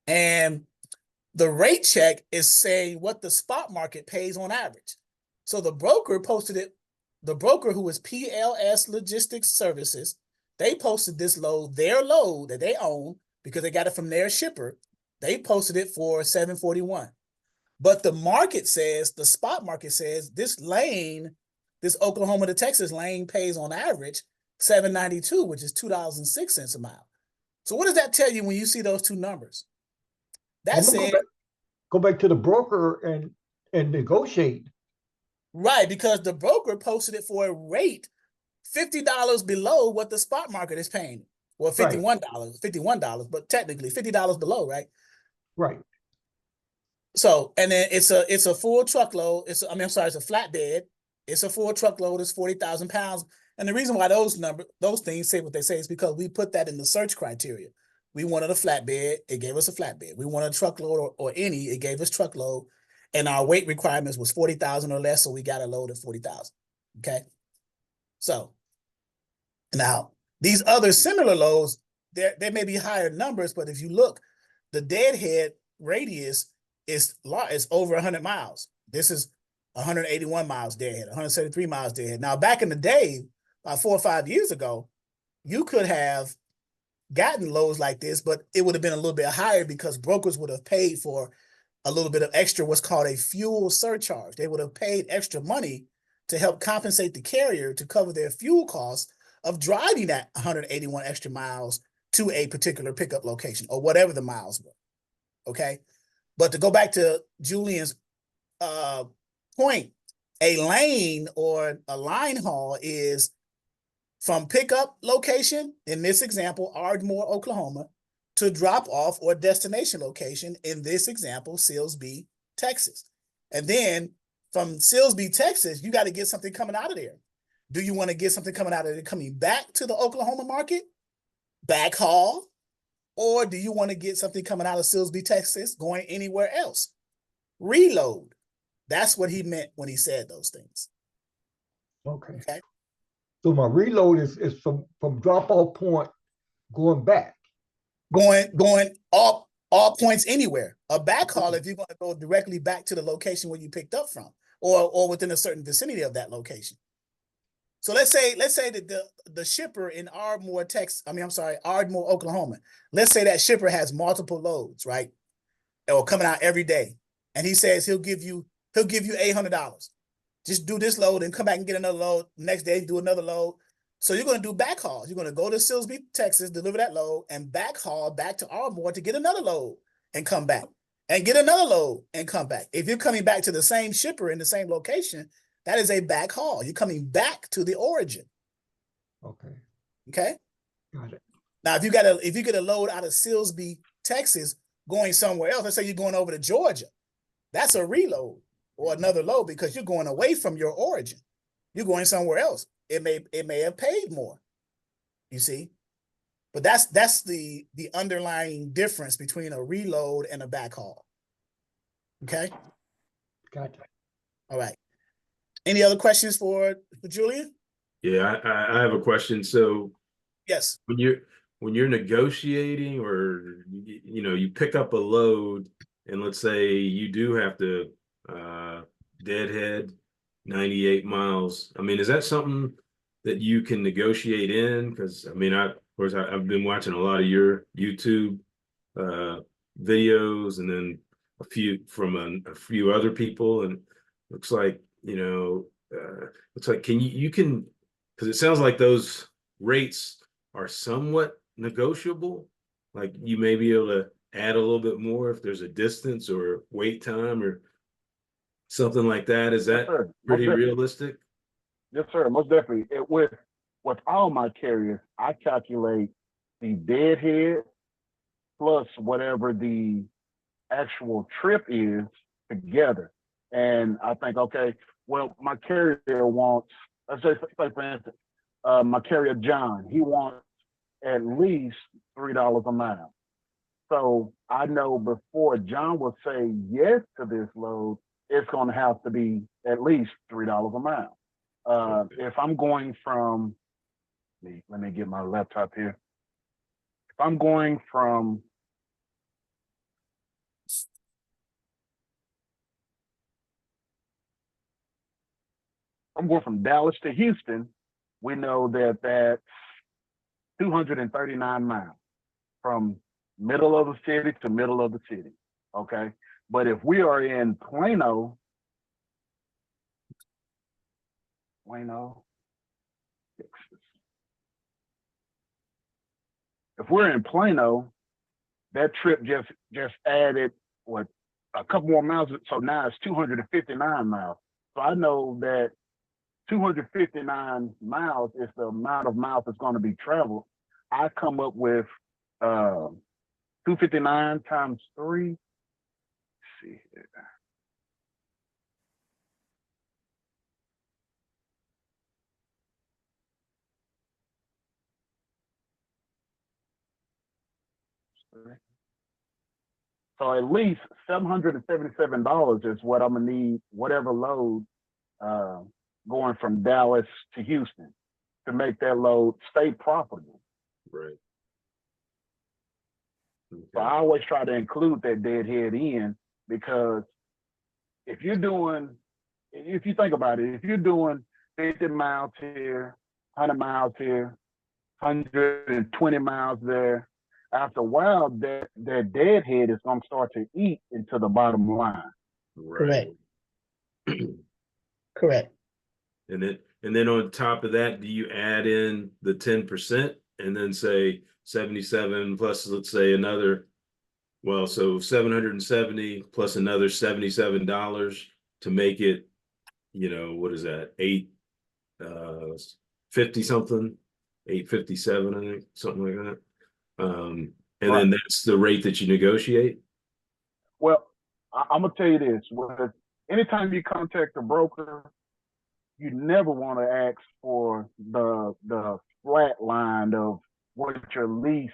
And the rate check is saying what the spot market pays on average. So the broker posted it, the broker, who is PLS Logistics Services, they posted this load, their load that they own, because they got it from their shipper. They posted it for $741. But the market says, the spot market says, this lane, this Oklahoma to Texas lane, pays on average $7.92, which is $2.06 a mile. So what does that tell you when you see those two numbers? That said, go back to the broker and negotiate. Right, because the broker posted it for a rate $50 below what the spot market is paying. Well, $51, but technically $50 below, right? Right. So, and then it's a full truckload. It's a flatbed. It's a full truckload. It's 40,000 pounds. And the reason why those things say what they say is because we put that in the search criteria. We wanted a flatbed, it gave us a flatbed. We wanted a truckload or any, it gave us truckload. And our weight requirements was 40,000 or less, so we got a load at 40,000. Okay. So now these other similar loads, there may be higher numbers, but if you look, the deadhead radius is over 100 miles. This is 181 miles deadhead, 173 miles deadhead. Now, back in the day, about 4 or 5 years ago, you could have gotten loads like this, but it would have been a little bit higher because brokers would have paid for a little bit of extra, what's called a fuel surcharge. They would have paid extra money to help compensate the carrier to cover their fuel costs of driving that 181 extra miles to a particular pickup location or whatever the miles were. Okay. But to go back to Julian's point, a lane or a line haul is from pickup location, in this example, Ardmore, Oklahoma, to drop off or destination location, in this example, Silsbee, Texas. And then from Silsbee, Texas, you got to get something coming out of there. Do you want to get something coming out of there coming back to the Oklahoma market, back haul, or do you want to get something coming out of Silsbee, Texas, going anywhere else? Reload. That's what he meant when he said those things. Okay. Okay. So my reload is from drop off point going back. Going all points anywhere. A back haul, if you're going to go directly back to the location where you picked up from, or within a certain vicinity of that location. So let's say that the shipper in Ardmore, Oklahoma. Let's say that shipper has multiple loads, right? Or coming out every day, and he says he'll give you $800. Just do this load and come back and get another load. Next day, do another load. So you're going to do back hauls. You're going to go to Silsbee, Texas, deliver that load, and back haul back to Ardmore to get another load and come back, and get another load and come back. If you're coming back to the same shipper in the same location, that is a back haul. You're coming back to the origin. Okay. Okay. Got it. Now, if you get a load out of Silsbee, Texas, going somewhere else, let's say you're going over to Georgia, that's a reload or another load because you're going away from your origin. You're going somewhere else. It may have paid more, you see. But that's the underlying difference between a reload and a backhaul. Okay. Gotcha. All right. Any other questions for Julian? Yeah, I have a question. So Yes. when you're negotiating, or you pick up a load, and let's say you do have to deadhead 98 miles. I mean, is that something that you can negotiate in? Because I mean, of course I've been watching a lot of your YouTube videos, and then a few from a few other people, and looks like can you can, because it sounds like those rates are somewhat negotiable. Like you may be able to add a little bit more if there's a distance or wait time or something like that. Is that pretty realistic? Yes, sir. Most definitely. With all my carriers, I calculate the deadhead plus whatever the actual trip is together. And I think, okay, well, my carrier wants, let's say for instance, my carrier John, he wants at least $3 a mile. So I know before John will say yes to this load, it's going to have to be at least $3 a mile. If I'm going from, let me get my laptop here. If I'm going from Dallas to Houston, we know that that's 239 miles from middle of the city to middle of the city. Okay. But if we are in Plano, if we're in Plano, that trip just added a couple more miles. So now it's 259 miles. So I know that 259 miles is the amount of miles that's going to be traveled. I come up with 259 times 3. Let's see here. So at least $777 is what I'm gonna need, whatever load going from Dallas to Houston, to make that load stay profitable. Right. Okay. So I always try to include that deadhead in, because if you think about it, if you're doing 50 miles here, 100 miles here, 120 miles there, after a while, that deadhead is going to start to eat into the bottom line. Right. Correct. And then on top of that, do you add in the 10% and then say 77 plus, let's say another, well, so 770 plus another $77 to make it, what is that? 50 something, 857, I think, something like that. And Right. then that's the rate that you negotiate. Well, I'm gonna tell you this: anytime you contact a broker, you never want to ask for the flat line of what your lease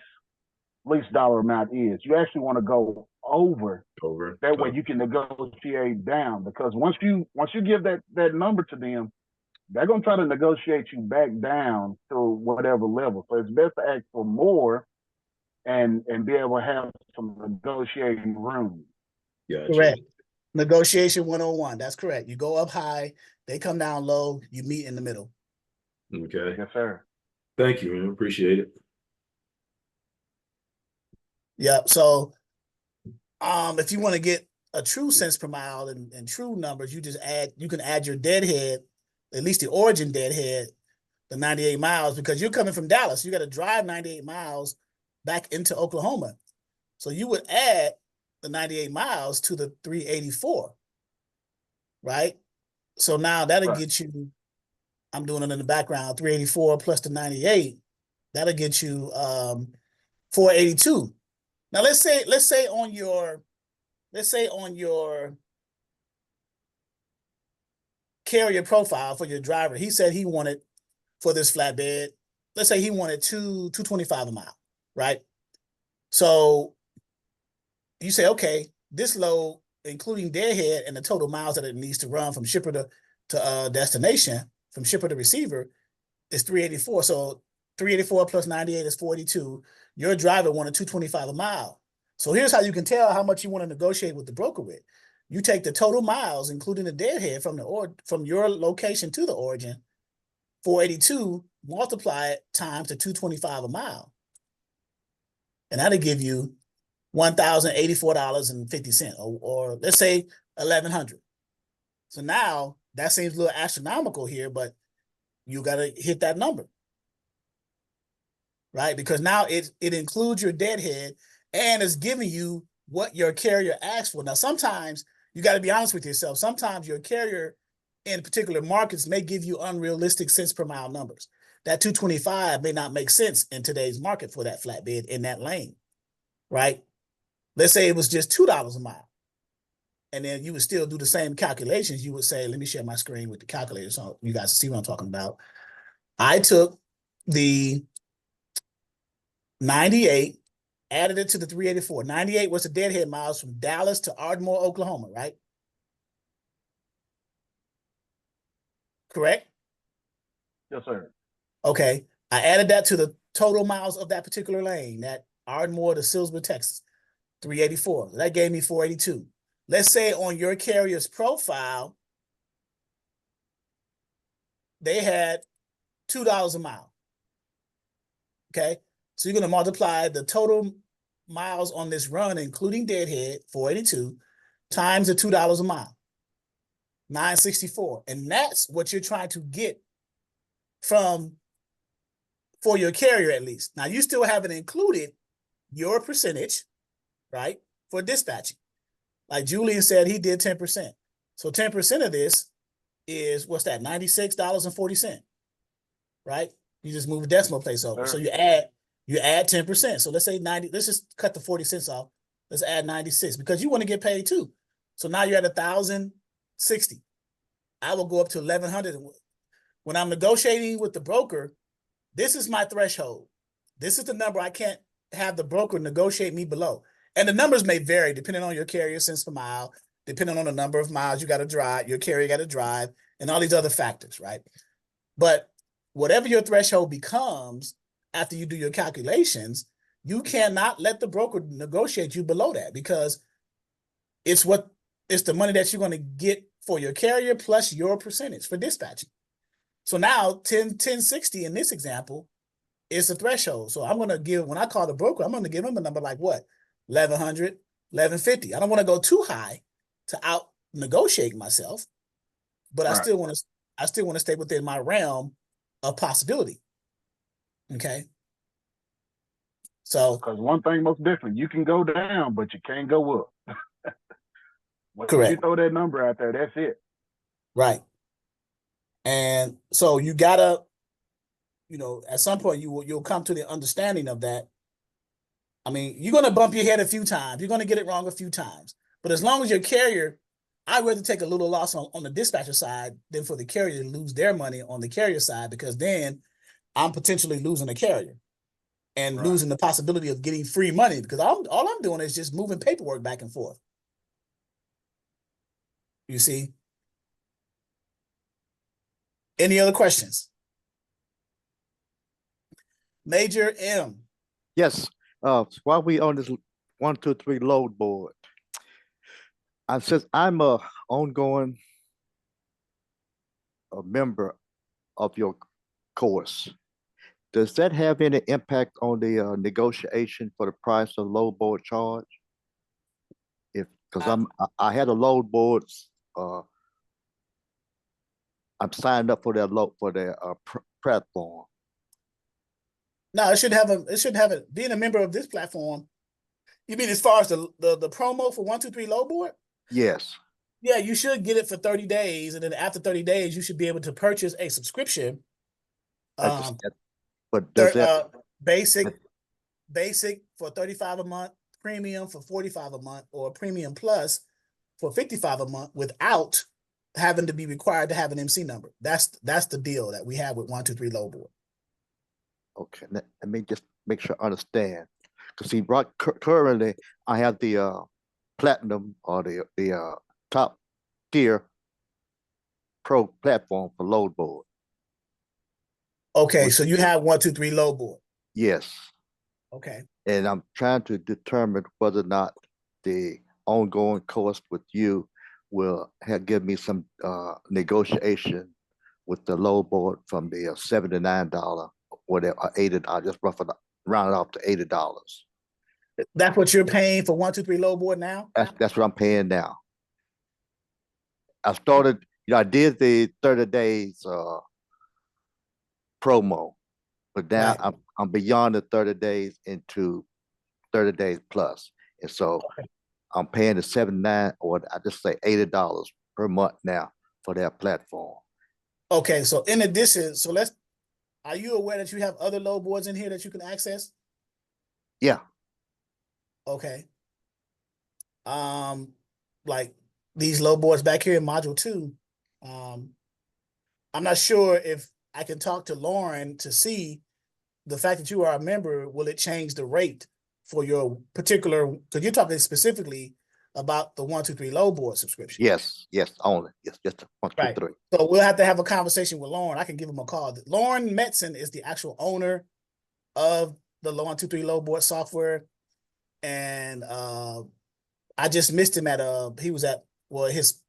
dollar amount is. You actually want to go over. That way you can negotiate down, because once you give that number to them, they're gonna try to negotiate you back down to whatever level. So it's best to ask for more and be able to have some negotiating room. Gotcha. Correct. Negotiation 101. That's correct. You go up high, they come down low, you meet in the middle. Okay. Yes, sir. Thank you, man. Appreciate it. Yep. So if you want to get a true cents per mile and true numbers, you can add your deadhead, at least the origin deadhead, the 98 miles, because you're coming from Dallas. You got to drive 98 miles back into Oklahoma. So you would add the 98 miles to the 384, right? So now that'll get you, I'm doing it in the background, 384 plus the 98. That'll get you 482. Now let's say on your carrier profile for your driver, he said he wanted for this flatbed, let's say he wanted 225 a mile, right? So you say, okay, this load, including deadhead and the total miles that it needs to run from shipper to destination, from shipper to receiver, is 384. So 384 plus 98 is 42. Your driver wanted 225 a mile. So here's how you can tell how much you want to negotiate with the broker with. You take the total miles, including the deadhead from your location to the origin, 482, multiply it times the 225 a mile. And that'll give you $1,084.50, or let's say 1,100. So now that seems a little astronomical here, but you got to hit that number, right? Because now it includes your deadhead and is giving you what your carrier asked for. Now, sometimes you got to be honest with yourself. Sometimes your carrier in particular markets may give you unrealistic cents per mile numbers. That 225 may not make sense in today's market for that flatbed in that lane, right? Let's say it was just $2 a mile. And then you would still do the same calculations. You would say, let me share my screen with the calculator so you guys see what I'm talking about. I took the 98, added it to the 384. 98 was the deadhead miles from Dallas to Ardmore, Oklahoma, right? Correct? Yes, sir. Okay. I added that to the total miles of that particular lane, that Ardmore to Silsbee, Texas, 384. That gave me 482. Let's say on your carrier's profile, they had $2 a mile. Okay. So you're going to multiply the total miles on this run, including deadhead, 482, times the $2 a mile, 964. And that's what you're trying to get for your carrier at least. Now you still haven't included your percentage, right, for dispatching. Like Julian said, he did 10%. So 10% of this is, what's that, $96.40, right? You just move the decimal place over. Sure. So you add 10%. So let's say 90, let's just cut the 40 cents off. Let's add 96 because you want to get paid too. So now you're at 1,060. I will go up to 1,100. When I'm negotiating with the broker, this is my threshold. This is the number I can't have the broker negotiate me below. And the numbers may vary depending on your carrier cents per mile, depending on the number of miles you got to drive, your carrier got to drive, and all these other factors, right? But whatever your threshold becomes after you do your calculations, you cannot let the broker negotiate you below that because it's the money that you're going to get for your carrier plus your percentage for dispatching. So now 1060 in this example is the threshold. So I'm going to give, when I call the broker, I'm going to give him a number like what? 1,100, 1,150. I don't want to go too high to out negotiate myself, but right. I still want to stay within my realm of possibility. Okay. So, because one thing most definitely, you can go down, but you can't go up. When you throw that number out there, that's it. Right. And so you gotta, at some point you'll come to the understanding of that. I mean, you're going to bump your head a few times. You're going to get it wrong a few times. But as long as your carrier, I'd rather take a little loss on the dispatcher side than for the carrier to lose their money on the carrier side, because then I'm potentially losing the carrier and losing the possibility of getting free money, because all I'm doing is just moving paperwork back and forth. You see? Any other questions? Major M. Yes. While we on this 1, 2, 3 load board, since I'm a ongoing member of your course, does that have any impact on the negotiation for the price of load board charge? Because I had a load board. I'm signed up for their platform. No, it should have it. Being a member of this platform, you mean as far as the promo for 1, 2, 3 load board? Yes. Yeah, you should get it for 30 days, and then after 30 days, you should be able to purchase a subscription. But does that basic for 35 a month, premium for 45 a month, or premium plus for 55 a month without having to be required to have an MC number. That's the deal that we have with 123 Low Board. Okay, let me just make sure I understand. Because see, currently I have the platinum or the top tier pro platform for load board. Okay, so you have 123 Low Board. Yes. Okay. And I'm trying to determine whether or not the ongoing course with you will give me some negotiation with the low board from the $79 or the $80. Just round it off to $80. That's what you're paying for 123 Low Board now? That's what I'm paying now. I started, I did the 30 days promo, but now Right. I'm beyond the 30 days into 30 days plus. And so I'm paying the $79 or I just say $80 per month now for that platform. Okay, so in addition, are you aware that you have other low boards in here that you can access? Yeah. Okay. Like these low boards back here in module 2. I'm not sure if I can talk to Lauren to see the fact that you are a member, will it change the rate for your particular, because you're talking specifically about the 123 Low Board subscription. Yes, only. Yes, just 1, 2, 3. So we'll have to have a conversation with Lauren. I can give him a call. Lauren Metzen is the actual owner of the 123 Low Board software. And I just missed him at he was at his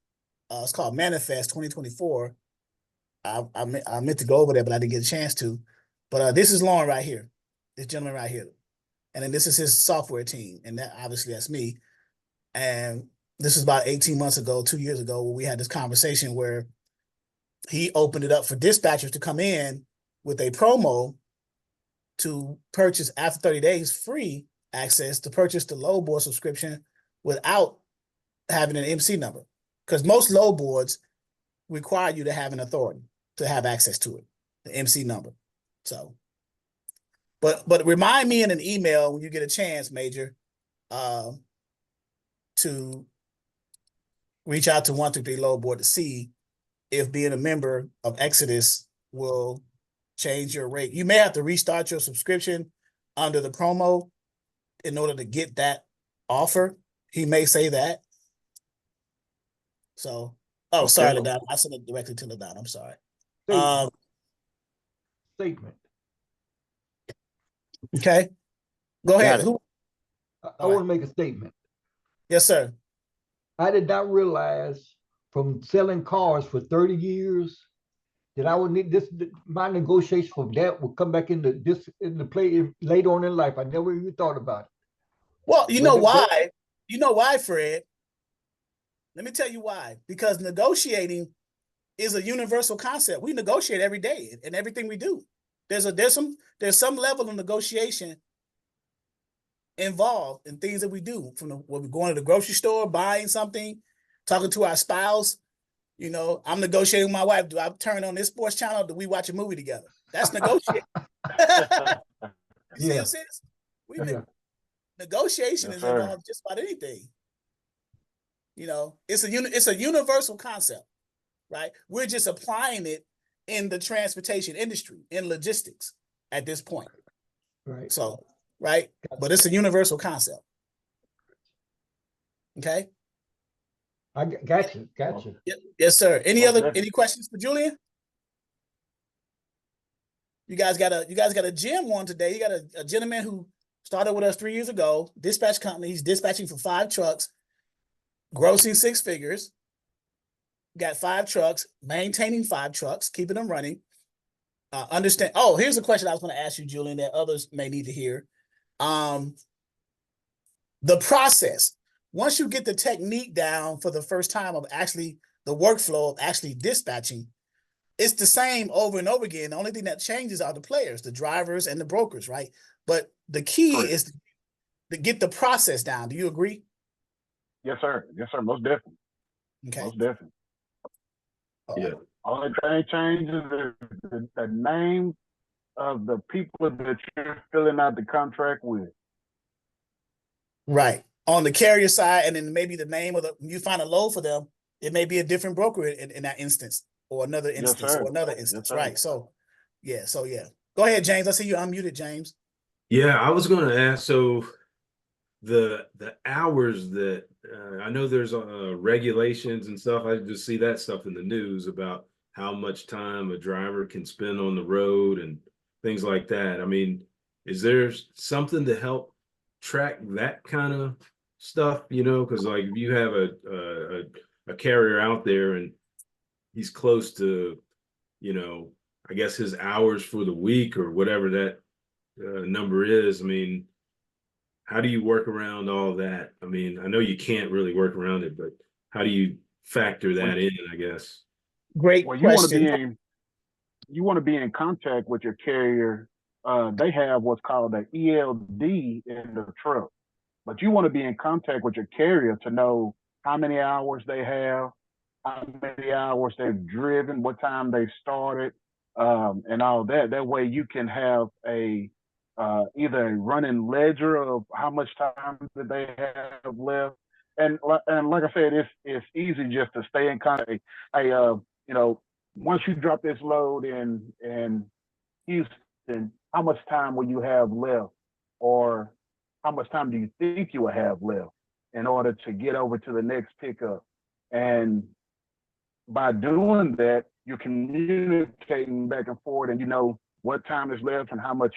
it's called Manifest 2024. I meant to go over there, but I didn't get a chance to. But this is Lauren right here, this gentleman right here, and then this is his software team, and that obviously that's me. And this is about 18 months ago, 2 years ago, where we had this conversation where he opened it up for dispatchers to come in with a promo to purchase after 30 days free access to purchase the low board subscription without having an MC number. Because most low boards require you to have an authority to have access to it, the MC number. So, but remind me in an email when you get a chance, Major, to reach out to 123 Low Board to see if being a member of Exodus will change your rate. You may have to restart your subscription under the promo in order to get that offer. He may say that. So, sorry, LaDon. I sent it directly to LaDon. I'm sorry. Statement. Okay. Go ahead. I want to make a statement. Yes, sir. I did not realize from selling cars for 30 years that I would need this. My negotiation for that would come back into play later on in life. I never even thought about it. Well, you know why? You know why, Fred? Let me tell you why. Because negotiating is a universal concept. We negotiate every day in everything we do. There's some level of negotiation involved in things that we do, from when we're going to the grocery store, buying something, talking to our spouse. You know, I'm negotiating with my wife. Do I turn on this sports channel? Or do we watch a movie together? That's negotiating. You see what I'm saying? Negotiation is involved just about anything. You know, it's a universal concept, right? We're just applying it in the transportation industry, in logistics at this point. Right. So, right? But it's a universal concept. Okay? I got you. Yes, sir. Any questions for Julian? You guys got a gem one today. You got a gentleman who started with us 3 years ago, dispatch company. He's dispatching for 5 trucks, grossing 6 figures. Got 5 trucks, maintaining 5 trucks, keeping them running. Understand. Oh, here's a question I was going to ask you, Julian, that others may need to hear. The process. Once you get the technique down for the first time of actually the workflow of actually dispatching, it's the same over and over again. The only thing that changes are the players, the drivers and the brokers, right? But the key is to get the process down. Do you agree? Yes, sir. Yes, sir. Most definitely. Okay. Most definitely. Yeah. Only thing changes is the name of the people that you're filling out the contract with. Right. On the carrier side, and then maybe the name of you find a load for them, it may be a different broker in that instance, or another Yes, instance, sir. or another Yes, instance. sir. Right. So yeah. Go ahead, James. I see you unmuted, James. Yeah, I was going to ask, so the hours that I know there's regulations and stuff. I just see that stuff in the news about how much time a driver can spend on the road and things like that. I mean, is there something to help track that kind of stuff? You know, because like if you have a carrier out there and he's close to, you know, I guess his hours for the week or whatever that number is. I mean, how do you work around all that? I mean, I know you can't really work around it, but how do you factor that in, I guess? Great Well, question. you want to be in contact with your carrier. They have what's called an ELD in the truck, but you want to be in contact with your carrier to know how many hours they have, how many hours they've driven, what time they started, and all that. That way you can have either a running ledger of how much time that they have left. And like I said, it's easy just to stay in contact. Once you drop this load in Houston, how much time will you have left, or how much time do you think you will have left in order to get over to the next pickup? And by doing that, you're communicating back and forth, and you know what time is left and how much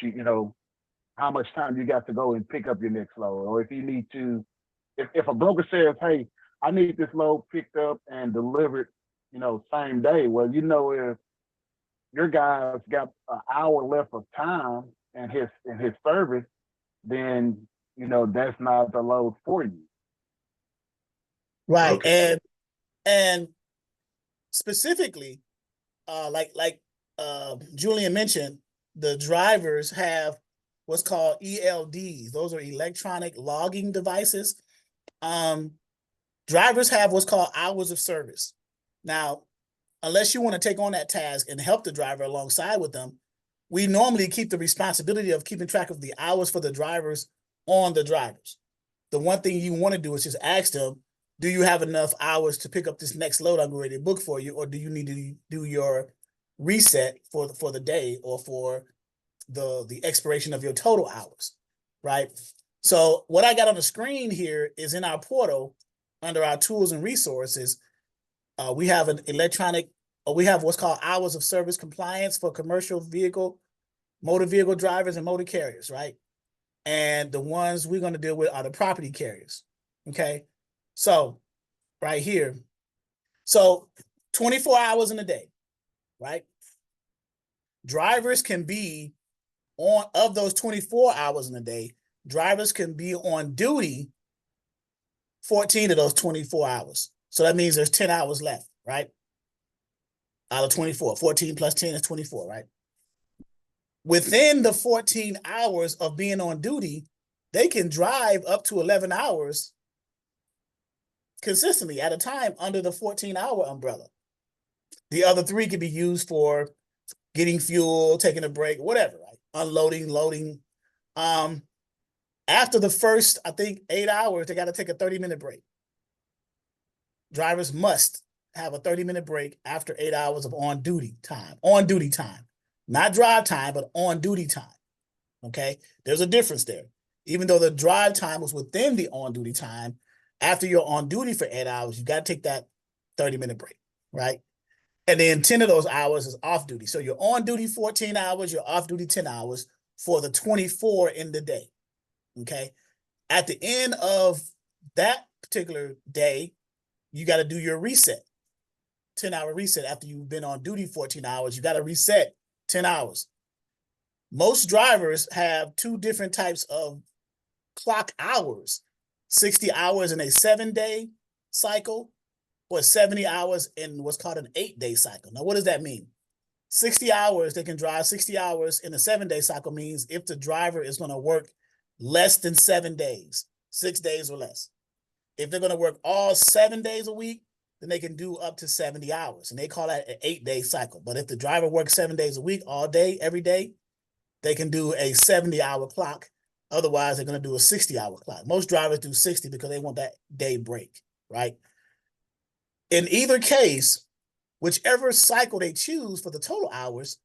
how much time you got to go and pick up your next load. Or if you need to, if a broker says, hey, I need this load picked up and delivered, same day. Well, if your guy's got an hour left of time in his service, then that's not the load for you. Right. Okay. And specifically, like Julian mentioned, the drivers have what's called ELDs. Those are electronic logging devices. Drivers have what's called hours of service. Now, unless you want to take on that task and help the driver alongside with them, we normally keep the responsibility of keeping track of the hours for the drivers on the drivers. The one thing you want to do is just ask them, do you have enough hours to pick up this next load I'm ready to book for you, or do you need to do your reset for the day or for the expiration of your total hours, right? So what I got on the screen here is in our portal under our tools and resources. We have we have what's called hours of service compliance for commercial vehicle, motor vehicle drivers and motor carriers, right? And the ones we're going to deal with are the property carriers. Okay. So right here. So 24 hours in a day, right? Drivers can be of those 24 hours in a day, drivers can be on duty 14 of those 24 hours. So that means there's 10 hours left, right? Out of 24, 14 plus 10 is 24, right? Within the 14 hours of being on duty, they can drive up to 11 hours consistently at a time under the 14-hour umbrella. The other 3 can be used for getting fuel, taking a break, whatever, right? Unloading, loading. After the first, I think, 8 hours, they got to take a 30-minute break. Drivers must have a 30-minute break after 8 hours of on-duty time. On-duty time. Not drive time, but on-duty time. Okay? There's a difference there. Even though the drive time was within the on-duty time, after you're on duty for 8 hours, you got to take that 30-minute break, right? And then 10 of those hours is off duty. So you're on duty 14 hours, you're off duty 10 hours for the 24 in the day, okay? At the end of that particular day, you got to do your reset, 10-hour reset. After you've been on duty 14 hours, you got to reset 10 hours. Most drivers have 2 different types of clock hours, 60 hours in a 7-day cycle or 70 hours in what's called an 8-day cycle. Now, what does that mean? 60 hours, they can drive 60 hours in a 7-day cycle means if the driver is going to work less than 7 days, 6 days or less. If they're going to work all 7 days a week, then they can do up to 70 hours. And they call that an 8-day cycle. But if the driver works 7 days a week, all day, every day, they can do a 70-hour clock. Otherwise, they're going to do a 60-hour clock. Most drivers do 60 because they want that day break, right? In either case, whichever cycle they choose for the total hours,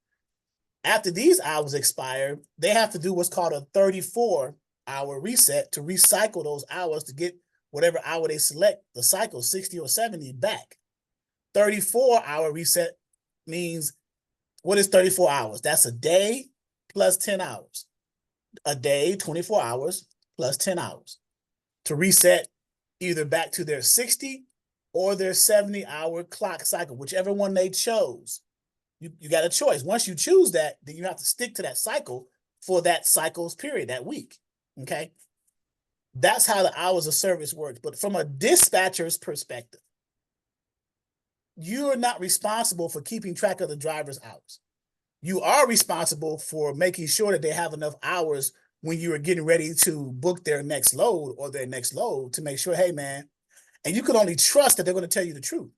after these hours expire, they have to do what's called a 34-hour reset to recycle those hours to get whatever hour they select, the cycle, 60 or 70, back. 34-hour reset means, what is 34 hours? That's a day plus 10 hours. A day, 24 hours plus 10 hours to reset either back to their 60 or their 70-hour clock cycle, whichever one they chose. You got a choice. Once you choose that, then you have to stick to that cycle for that cycle's period, that week, okay? That's how the hours of service works. But from a dispatcher's perspective, you are not responsible for keeping track of the driver's hours. You are responsible for making sure that they have enough hours when you are getting ready to book their next load or their next load to make sure, hey, man, and you can only trust that they're going to tell you the truth.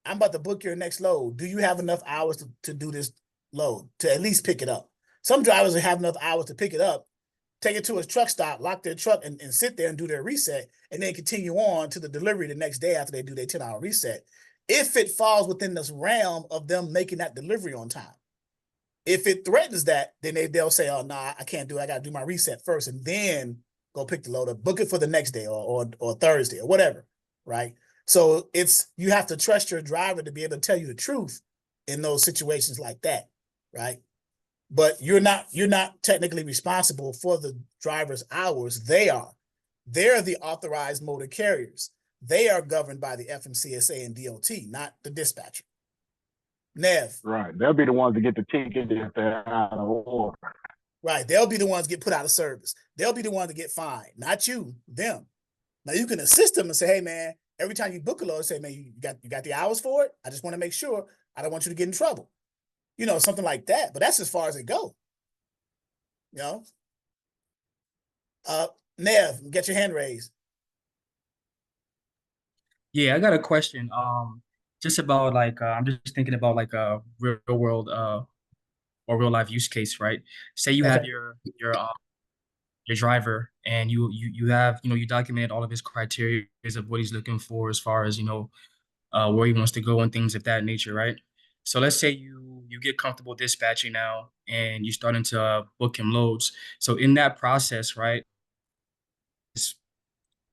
I'm about to book your next load. Do you have enough hours to do this load, to at least pick it up? Some drivers have enough hours to pick it up, take it to a truck stop, lock their truck, and sit there and do their reset, and then continue on to the delivery the next day after they do their 10-hour reset, if it falls within this realm of them making that delivery on time. If it threatens that, then they'll say, oh, nah, I can't do it. I got to do my reset first and then go pick the load up, book it for the next day or Thursday or whatever, right? So you have to trust your driver to be able to tell you the truth in those situations like that, right? But you're not technically responsible for the driver's hours. They're the authorized motor carriers. They are governed by the FMCSA and DOT, not the dispatcher. Nev. Right. They'll be the ones to get the ticket if they're out of order. Right. They'll be the ones get put out of service. They'll be the ones to get fined, not you, them. Now you can assist them and say, hey, man, every time you book a load, say, man, you got the hours for it? I just want to make sure. I don't want you to get in trouble. You know, something like that. But that's as far as it goes. You know? Nev, get your hand raised. Yeah, I got a question. Just about like I'm just thinking about like a real world or real life use case, right? Say you have your driver and you have, you documented all of his criteria of what he's looking for as far as, where he wants to go and things of that nature, right? So let's say you get comfortable dispatching now and you're starting to book him loads. So in that process, right, it's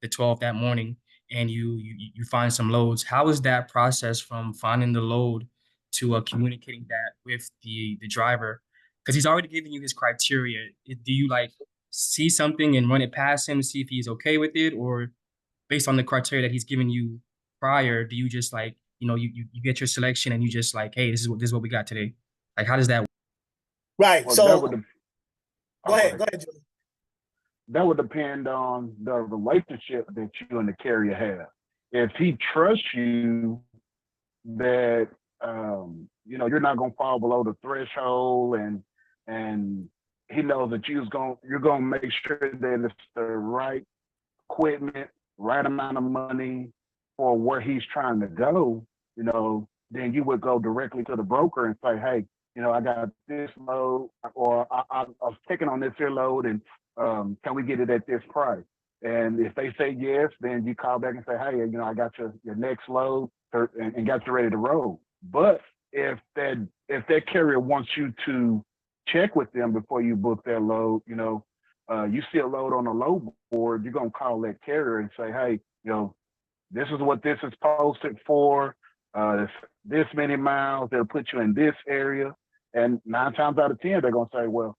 the 12 that morning and you find some loads. How is that process from finding the load to communicating that with the driver? Because he's already giving you his criteria. Do you like see something and run it past him to see if he's okay with it, or based on the criteria that he's giving you prior, do you just like, you get your selection and you just like, hey, this is what we got today? Like, how does that work? Right. Well, so go ahead, Julie. That would depend on the relationship that you and the carrier have. If he trusts you that you're not gonna fall below the threshold, and he knows that you're gonna make sure that it's the right equipment, right amount of money for where he's trying to go, then you would go directly to the broker and say, hey, I got this load, or I was taking on this here load, and can we get it at this price? And if they say yes, then you call back and say, hey, I got your next load and got you ready to roll. But if that carrier wants you to check with them before you book their load, you see a load on a load board, you're going to call that carrier and say, hey, this is what this is posted for, this many miles, they'll put you in this area. And 9 times out of 10, they're going to say, well,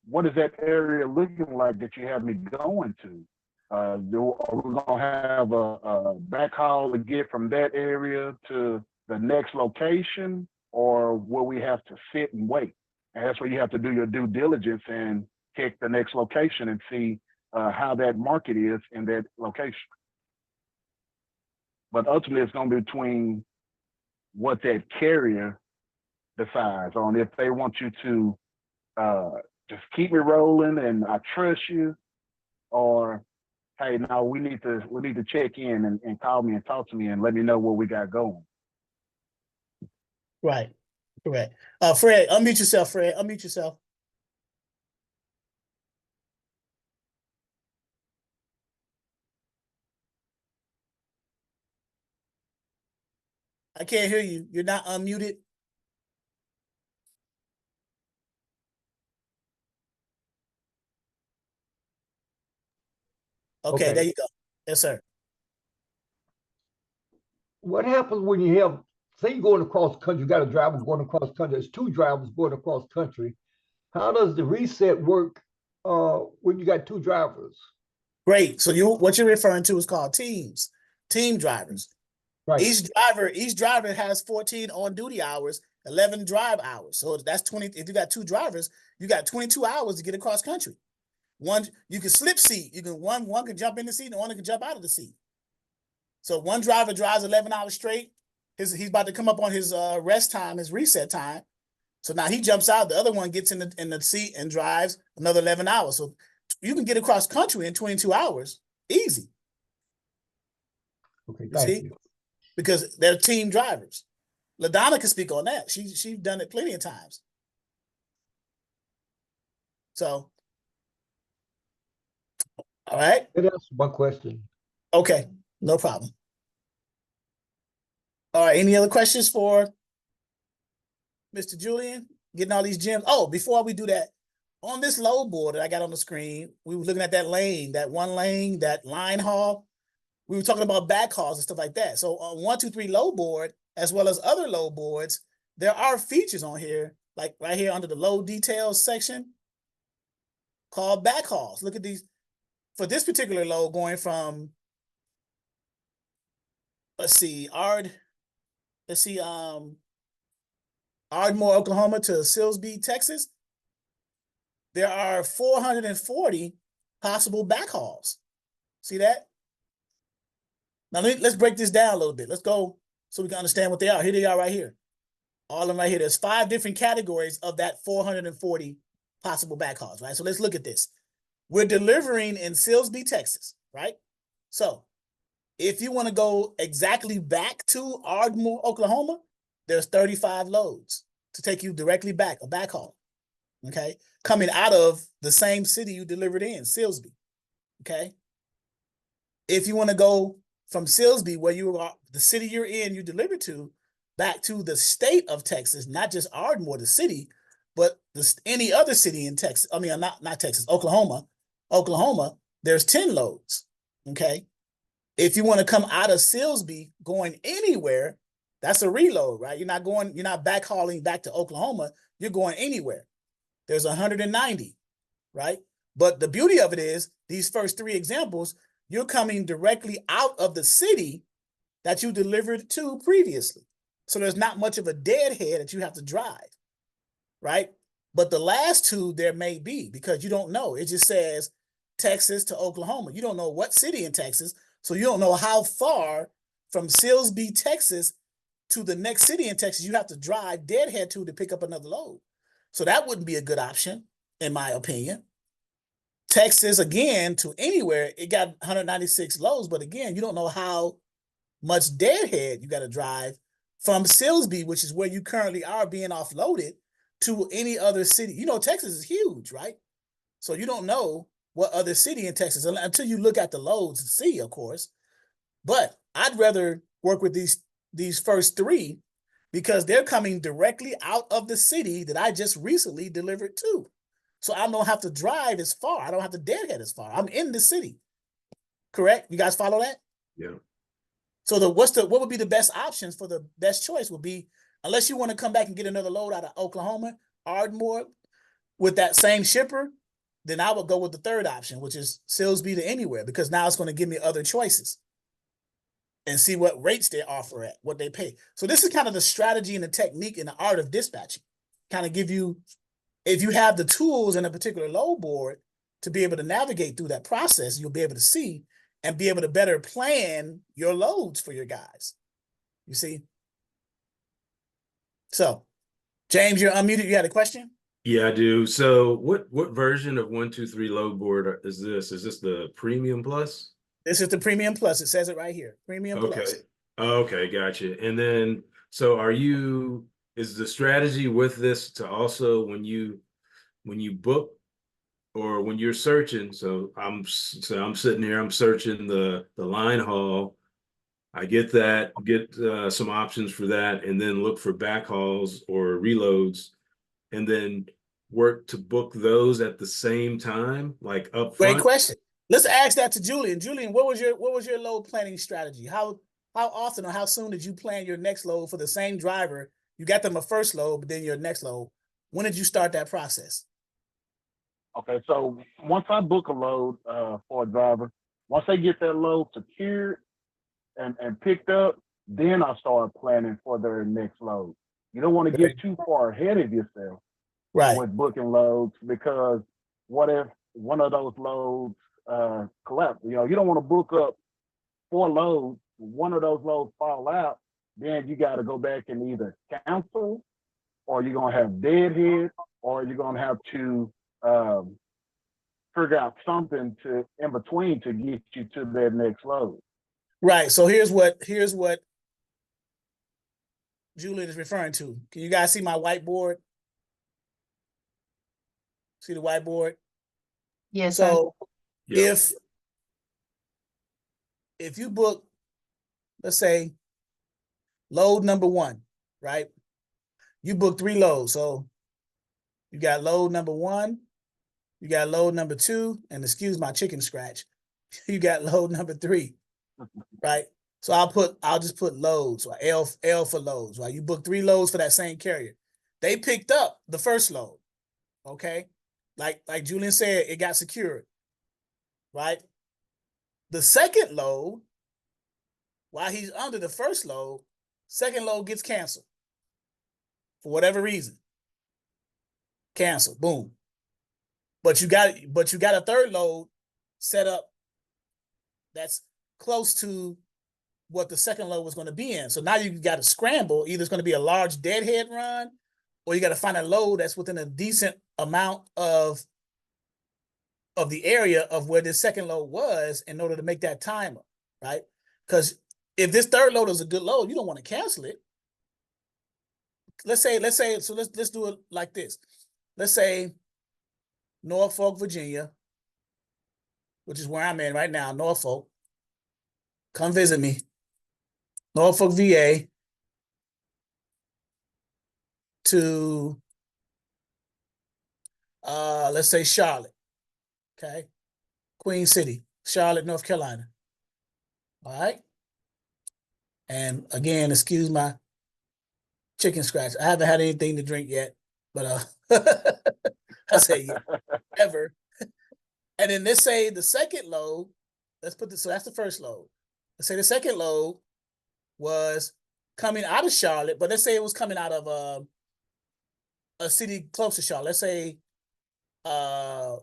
what is that area looking like that you have me going to? Are we going to have a backhaul to get from that area to the next location, or will we have to sit and wait? And that's where you have to do your due diligence and check the next location and see how that market is in that location. But ultimately, it's going to be between what that carrier decides on. If they want you to just keep me rolling and I trust you, or hey, no, we need to check in and call me and talk to me and let me know what we got going. Right. Correct. Fred, unmute yourself, Fred. Unmute yourself. I can't hear you. You're not unmuted. Okay, there you go. Yes, sir. What happens when you have, say you're going across country, you got a driver going across country, there's two drivers going across country. How does the reset work when you got two drivers? Great. So what you're referring to is called teams, team drivers. Right. Each driver has 14 on-duty hours, 11 drive hours. So that's 20. If you got two drivers, you got 22 hours to get across country. One, you can slip seat. You can one can jump in the seat and one can jump out of the seat. So one driver drives 11 hours straight. He's about to come up on his rest time, his reset time. So now he jumps out. The other one gets in the seat and drives another 11 hours. So you can get across country in 22 hours, easy. Okay, thank you. Because they're team drivers. LaDonna can speak on that. She's done it plenty of times. So, all right. That answers my question. Okay, no problem. All right, any other questions for Mr. Julian? Getting all these gems. Oh, before we do that, on this load board that I got on the screen, we were looking at that lane, that one lane, that line haul. We were talking about backhauls and stuff like that. So on 123 load board, as well as other load boards, there are features on here, like right here under the load details section, called backhauls. Look at these. For this particular load going from, let's see, Ardmore, Oklahoma to Silsbee, Texas, there are 440 possible backhauls. See that? Now let's break this down a little bit. Let's go so we can understand what they are. Here they are right here. All of them right here. There's 5 different categories of that 440 possible backhauls, right? So let's look at this. We're delivering in Silsbee, Texas, right? So if you want to go exactly back to Ardmore, Oklahoma, there's 35 loads to take you directly back, a backhaul, okay? Coming out of the same city you delivered in, Silsbee, okay? If you want to go from Silsbee, where you are, the city you're in, you delivered to, back to the state of Texas, not just Ardmore, the city, but any other city in Texas. I mean, not Texas, Oklahoma. Oklahoma, there's 10 loads, okay? If you want to come out of Silsbee going anywhere, that's a reload, right? You're not backhauling back to Oklahoma. You're going anywhere. There's 190, right? But the beauty of it is these first 3 examples, you're coming directly out of the city that you delivered to previously. So there's not much of a deadhead that you have to drive, right? But the last 2 there may be, because you don't know. It just says Texas to Oklahoma. You don't know what city in Texas, so you don't know how far from Silsbee, Texas to the next city in Texas you have to drive deadhead to pick up another load. So that wouldn't be a good option, in my opinion. Texas, again, to anywhere, it got 196 loads, but again, you don't know how much deadhead you got to drive from Silsbee, which is where you currently are being offloaded, to any other city. You know, Texas is huge, right? So you don't know what other city in Texas until you look at the loads to see, of course. But I'd rather work with these first 3 because they're coming directly out of the city that I just recently delivered to. So I don't have to drive as far. I don't have to deadhead as far. I'm in the city. Correct? You guys follow that? Yeah. So what would be the best options for the best choice would be, unless you want to come back and get another load out of Oklahoma, Ardmore, with that same shipper, then I would go with the 3rd option, which is Silsbee to anywhere, because now it's going to give me other choices and see what rates they offer at, what they pay. So this is kind of the strategy and the technique and the art of dispatching. Kind of give you, if you have the tools in a particular load board to be able to navigate through that process, you'll be able to see and be able to better plan your loads for your guys. You see? So, James, you're unmuted. You had a question? Yeah, I do. So what version of 123 load board is this? Is this the Premium Plus? This is the Premium Plus. It says it right here. Premium Plus. Okay, gotcha. And then, so is the strategy with this to also when you book or when you're searching, so I'm sitting here, I'm searching the line haul, I get that, get some options for that, and then look for backhauls or reloads, and then work to book those at the same time, like up Great front? question. Let's ask that to Julian. Julian, what was your load planning strategy? How often or how soon did you plan your next load for the same driver? You got them a first load, but then your next load. When did you start that process? Okay, so once I book a load for a driver, once they get that load secured and picked up, then I start planning for their next load. You don't want to get too far ahead of yourself with booking loads, because what if one of those loads collapse? You know, you don't want to book up 4 loads, one of those loads fall out, then you got to go back and either cancel, or you're going to have deadhead, or you're going to have to figure out something to in between to get you to that next load. Right. So here's what Julian is referring to. Can you guys see my whiteboard? See the whiteboard? Yes. So Yeah. if you book, let's say, load number 1, right? You book 3 loads. So you got load number 1, you got load number 2, and excuse my chicken scratch, you got load number 3, right? So I'll just put loads, or L for loads, right? You book 3 loads for that same carrier. They picked up the first load, okay? Like Julian said, it got secured, right? The second load, while he's under the first load, second load gets canceled for whatever reason. Cancel, boom. But you got a third load set up that's close to what the second load was going to be in. So now you got to scramble. Either it's going to be a large deadhead run, or you got to find a load that's within a decent amount of the area of where this second load was in order to make that timer, right? Because if this third load is a good load, you don't want to cancel it. Let's say, so let's do it like this. Let's say Norfolk, Virginia, which is where I'm in right now, Norfolk. Come visit me. Norfolk, VA to, let's say Charlotte, okay? Queen City, Charlotte, North Carolina. All right? And again, excuse my chicken scratch. I haven't had anything to drink yet, but I say yeah, ever. And then let's say the second load, let's put this, so that's the first load. Let's say the second load was coming out of Charlotte, but let's say it was coming out of a city close to Charlotte. Let's say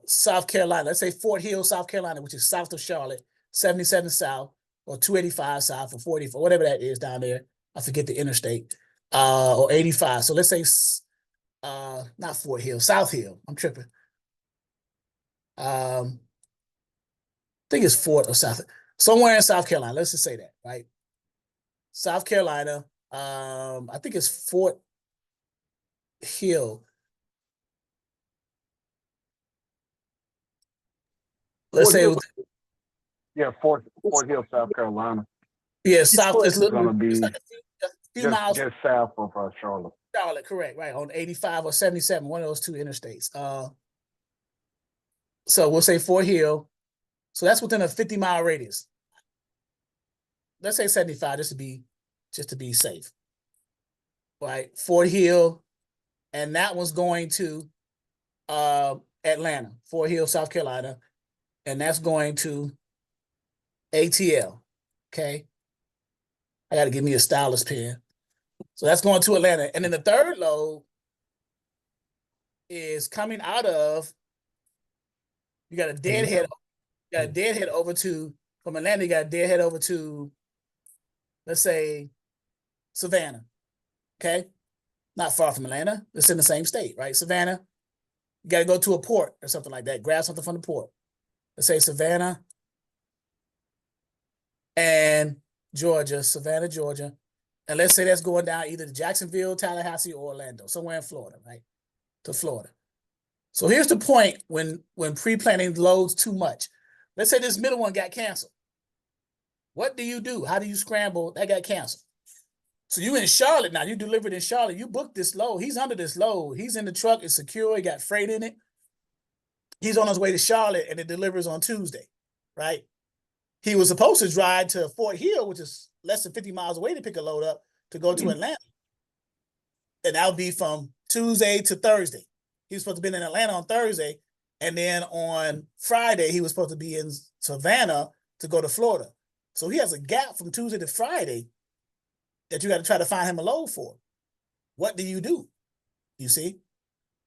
South Carolina. Let's say Fort Hill, South Carolina, which is south of Charlotte, 77 South, or 285 South, or 44, whatever that is down there. I forget the interstate, or 85. So let's say not Fort Hill, South Hill. I'm tripping. I think it's Fort or South, somewhere in South Carolina. Let's just say that, right? South Carolina. I think it's Fort Hill. Let's say, yeah, Fort Hill, South Carolina. Yeah, south. It's going to be like a few miles just south of Charlotte. Charlotte, correct, right, on 85 or 77, one of those 2 interstates. So we'll say Fort Hill. So that's within a 50-mile radius. Let's say 75, just to be safe. Right, Fort Hill, and that one's going to Atlanta, Fort Hill, South Carolina, and that's going to ATL. Okay, I got to give me a stylus pen. So that's going to Atlanta, and then the third load is coming out of. You got a deadhead. You got a deadhead over to from Atlanta. You got a deadhead over to, let's say, Savannah. Okay, not far from Atlanta. It's in the same state, right? Savannah. You got to go to a port or something like that. Grab something from the port. Let's say Savannah and Georgia, Savannah, Georgia. And let's say that's going down either to Jacksonville, Tallahassee, or Orlando, somewhere in Florida, right? To Florida. So here's the point when pre-planning loads too much. Let's say this middle one got canceled. What do you do? How do you scramble? That got canceled. So you in Charlotte now. You delivered in Charlotte. You booked this load. He's under this load. He's in the truck. It's secure. He got freight in it. He's on his way to Charlotte, and it delivers on Tuesday, right? He was supposed to drive to Fort Hill, which is less than 50 miles away, to pick a load up to go to Atlanta. And that would be from Tuesday to Thursday. He was supposed to be in Atlanta on Thursday. And then on Friday, he was supposed to be in Savannah to go to Florida. So he has a gap from Tuesday to Friday that you got to try to find him a load for. What do? You see?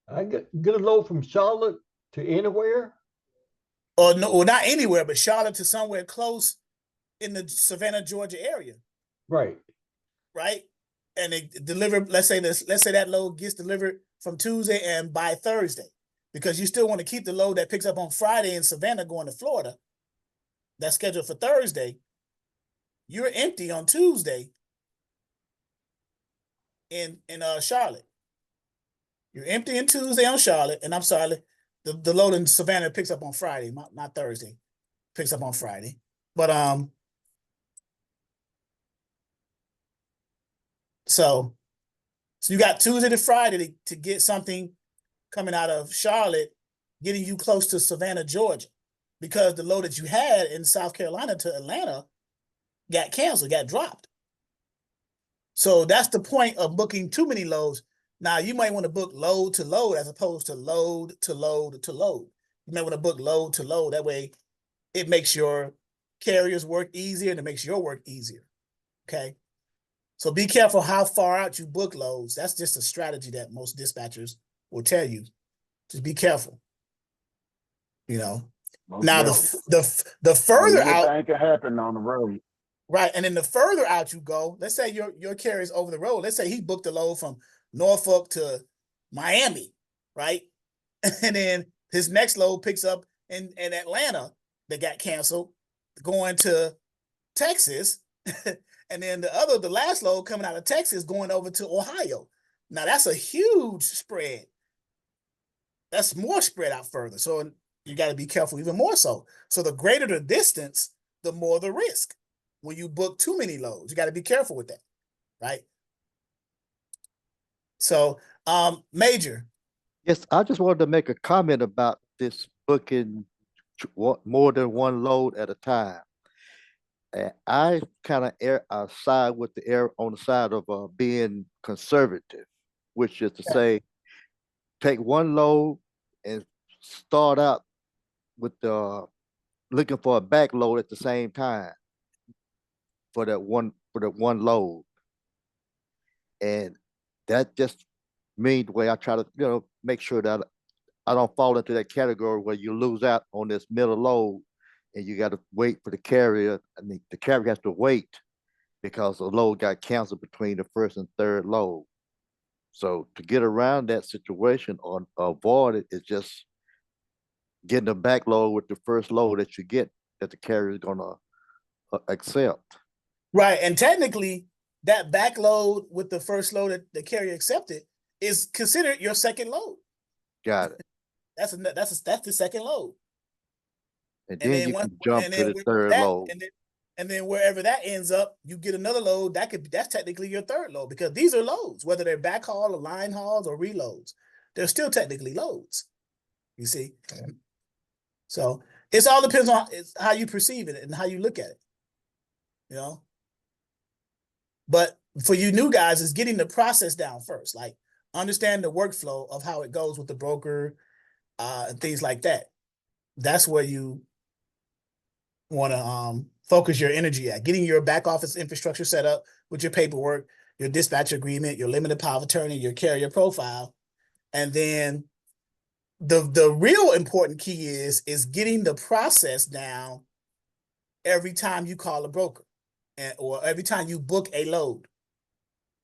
I get a load from Charlotte to anywhere. Or no, or not anywhere, but Charlotte to somewhere close in the Savannah, Georgia area. Right. Right. And they deliver, let's say that load gets delivered from Tuesday and by Thursday, because you still want to keep the load that picks up on Friday in Savannah going to Florida. That's scheduled for Thursday. You're empty on Tuesday in Charlotte. You're empty on Tuesday on Charlotte, and I'm sorry, the load in Savannah picks up on Friday, not Thursday. Picks up on Friday. But so you got Tuesday to Friday to get something coming out of Charlotte, getting you close to Savannah, Georgia, because the load that you had in South Carolina to Atlanta got canceled, got dropped. So that's the point of booking too many loads. Now, you might want to book load to load as opposed to load to load to load. You may want to book load to load. That way it makes your carriers work easier and it makes your work easier. Okay. So be careful how far out you book loads. That's just a strategy that most dispatchers will tell you. Just be careful. You know. Most now the further out, anything can happen on the road. Right. And then the further out you go, let's say your carrier's over the road. Let's say he booked a load from Norfolk to Miami, right? And then his next load picks up in Atlanta that got canceled, going to Texas. And then the last load coming out of Texas going over to Ohio. Now that's a huge spread. That's more spread out further. So you got to be careful even more so. So the greater the distance, the more the risk. When you book too many loads, you got to be careful with that, right? So, Major. Yes, I just wanted to make a comment about this booking more than one load at a time. And I kind of side with on the side of being conservative, which is to say, take one load and start out with looking for a back load at the same time for that one load. And that just means the way I try to, make sure that I don't fall into that category where you lose out on this middle load and you got to wait for the carrier. I mean, the carrier has to wait because the load got canceled between the first and third load. So to get around that situation or avoid it is just getting a back load with the first load that you get that the carrier is going to accept. Right. And technically, that back load with the first load that the carrier accepted is considered your second load. Got it. That's the second load. And then you can jump to the third load. And then wherever that ends up, you get another load. That's technically your third load, because these are loads, whether they're backhaul or line hauls or reloads. They're still technically loads. You see? So it all depends on how you perceive it and how you look at it. But for you new guys, it's getting the process down first. Like, understand the workflow of how it goes with the broker and things like that. That's where you want to focus your energy at. Getting your back office infrastructure set up with your paperwork, your dispatch agreement, your limited power of attorney, your carrier profile. And then the real important key is getting the process down every time you call a broker or every time you book a load,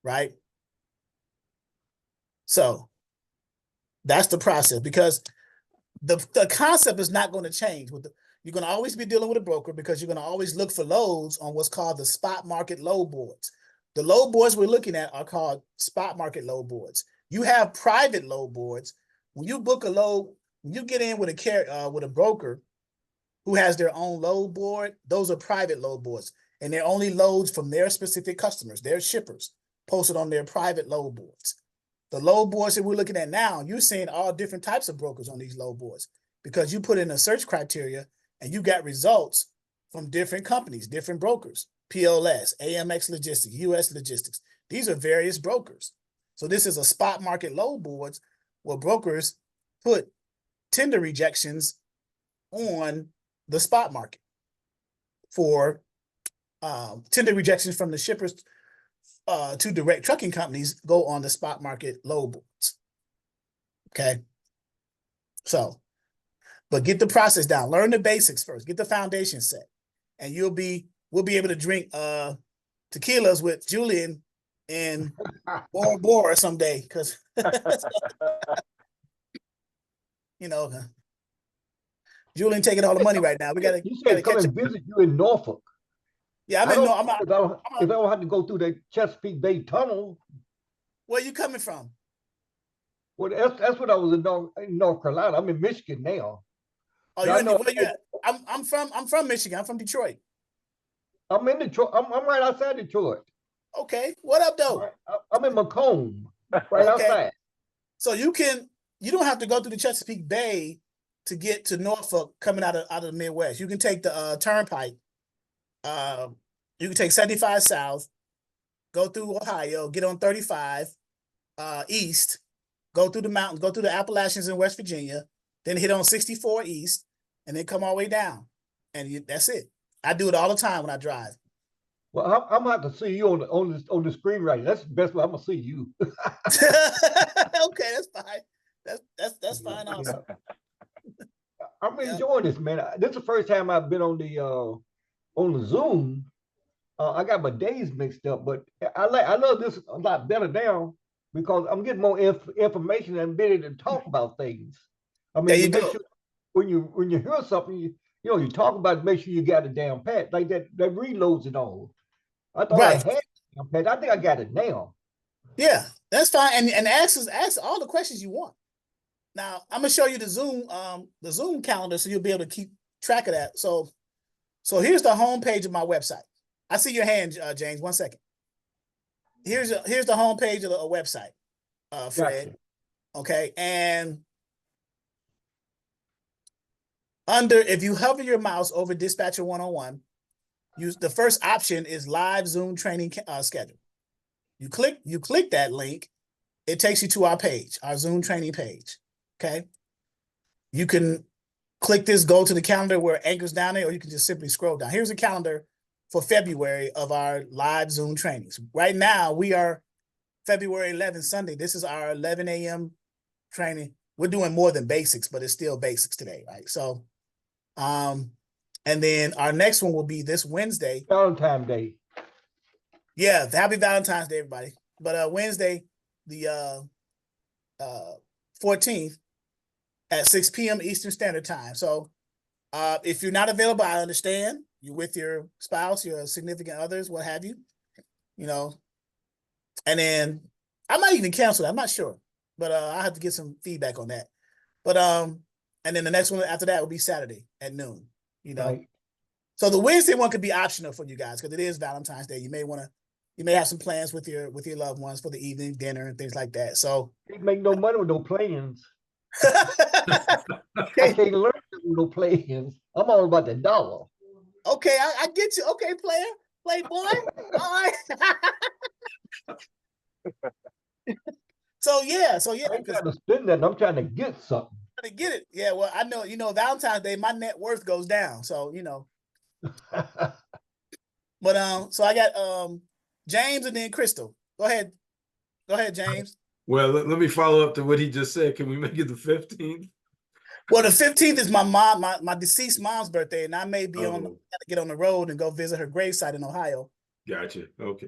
right? So that's the process, because the concept is not going to change. You're going to always be dealing with a broker, because you're going to always look for loads on what's called the spot market load boards. The load boards we're looking at are called spot market load boards. You have private load boards. When you book a load, when you get in with a broker who has their own load board, those are private load boards. and they're only loads from their specific customers, their shippers, posted on their private load boards. The load boards that we're looking at now, you're seeing all different types of brokers on these load boards because you put in a search criteria and you got results from different companies, different brokers, PLS, AMX Logistics, US Logistics. These are various brokers. So this is a spot market load boards where brokers put tender rejections on the spot market for tender rejections from the shippers to direct trucking companies go on the spot market load boards. Okay. So, but get the process down, learn the basics first, get the foundation set, and we'll be able to drink tequilas with Julian in Bora Bora someday, because you know, Julian taking all the money right now. We gotta. You said come and visit you in Norfolk. Yeah, I'm I in. don't, No, I'm not. if I don't have to go through the Chesapeake Bay Tunnel. Where you coming from? Well, that's what I was in North Carolina. I'm in Michigan now. Oh, you're in where you at? I'm from Michigan. I'm from Detroit. I'm in Detroit. I'm right outside Detroit. Okay, what up, though? I'm in Macomb, right outside. So you don't have to go through the Chesapeake Bay to get to Norfolk coming out of the Midwest. You can take the turnpike. You can take 75 South, go through Ohio, get on 35 East, go through the mountains, go through the Appalachians in West Virginia, then hit on 64 East, and then come all the way down. And that's it. I do it all the time when I drive. Well, I'm about to see you on the screen right now. That's the best way I'm gonna see you. Okay, that's fine. That's fine also. I'm enjoying this, man. This is the first time I've been on the Zoom. I got my days mixed up, but I love this a lot better now because I'm getting more information and being able to talk about things. I mean, there you make go. sure when you hear something, you talk about it, make sure you got it down pat, like that reloads and all. I thought I had it down pat. I think I got it now. Yeah, that's fine. And ask all the questions you want. Now I'm gonna show you the Zoom calendar so you'll be able to keep track of that. So here's the home page of my website. I see your hand, James. 1 second. Here's the home page of the website, Fred. Gotcha. Okay, and if you hover your mouse over Dispatcher 101, the first option is live Zoom training schedule. You click that link, it takes you to our page, our Zoom training page. Okay, you can click this, go to the calendar where it anchors down there, or you can just simply scroll down. Here's a calendar for February of our live Zoom trainings. Right now, we are February 11th, Sunday. This is our 11 a.m. training. We're doing more than basics, but it's still basics today, right? So, and then our next one will be this Wednesday. Valentine's Day. Yeah, happy Valentine's Day, everybody. But Wednesday, the 14th at 6 p.m. Eastern Standard Time. So if you're not available, I understand. You're with your spouse, your significant others, what have you, And then I might even cancel it. I'm not sure, but I have to get some feedback on that. But and then the next one after that will be Saturday at noon. Right. So the Wednesday one could be optional for you guys because it is Valentine's Day. You may have some plans with your loved ones for the evening dinner and things like that. So can't make no money with no plans. I can't learn with no plans. I'm all about the dollar. Okay, I get you. Okay, playboy. All right. So yeah. I ain't trying to spend that. I'm trying to get something. To get it. Yeah, well, I know, Valentine's Day, my net worth goes down. So, But so I got James and then Crystal. Go ahead, James. Well, let me follow up to what he just said. Can we make it the 15th? Well, the 15th is my deceased mom's birthday, and I may be gotta get on the road and go visit her gravesite in Ohio. Gotcha. Okay.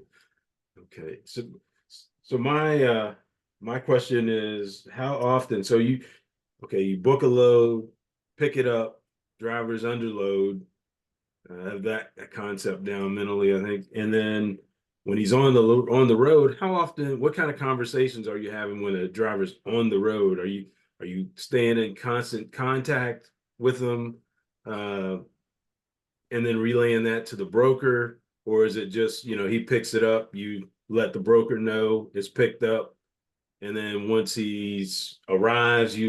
So my question is, how often? So you book a load, pick it up, drivers underload. Have that concept down mentally, I think. And then when he's on the road, how often? What kind of conversations are you having when a driver's on the road? Are you staying in constant contact with them, and then relaying that to the broker, Or is it just, he picks it up, you let the broker know it's picked up, and then once he's arrives,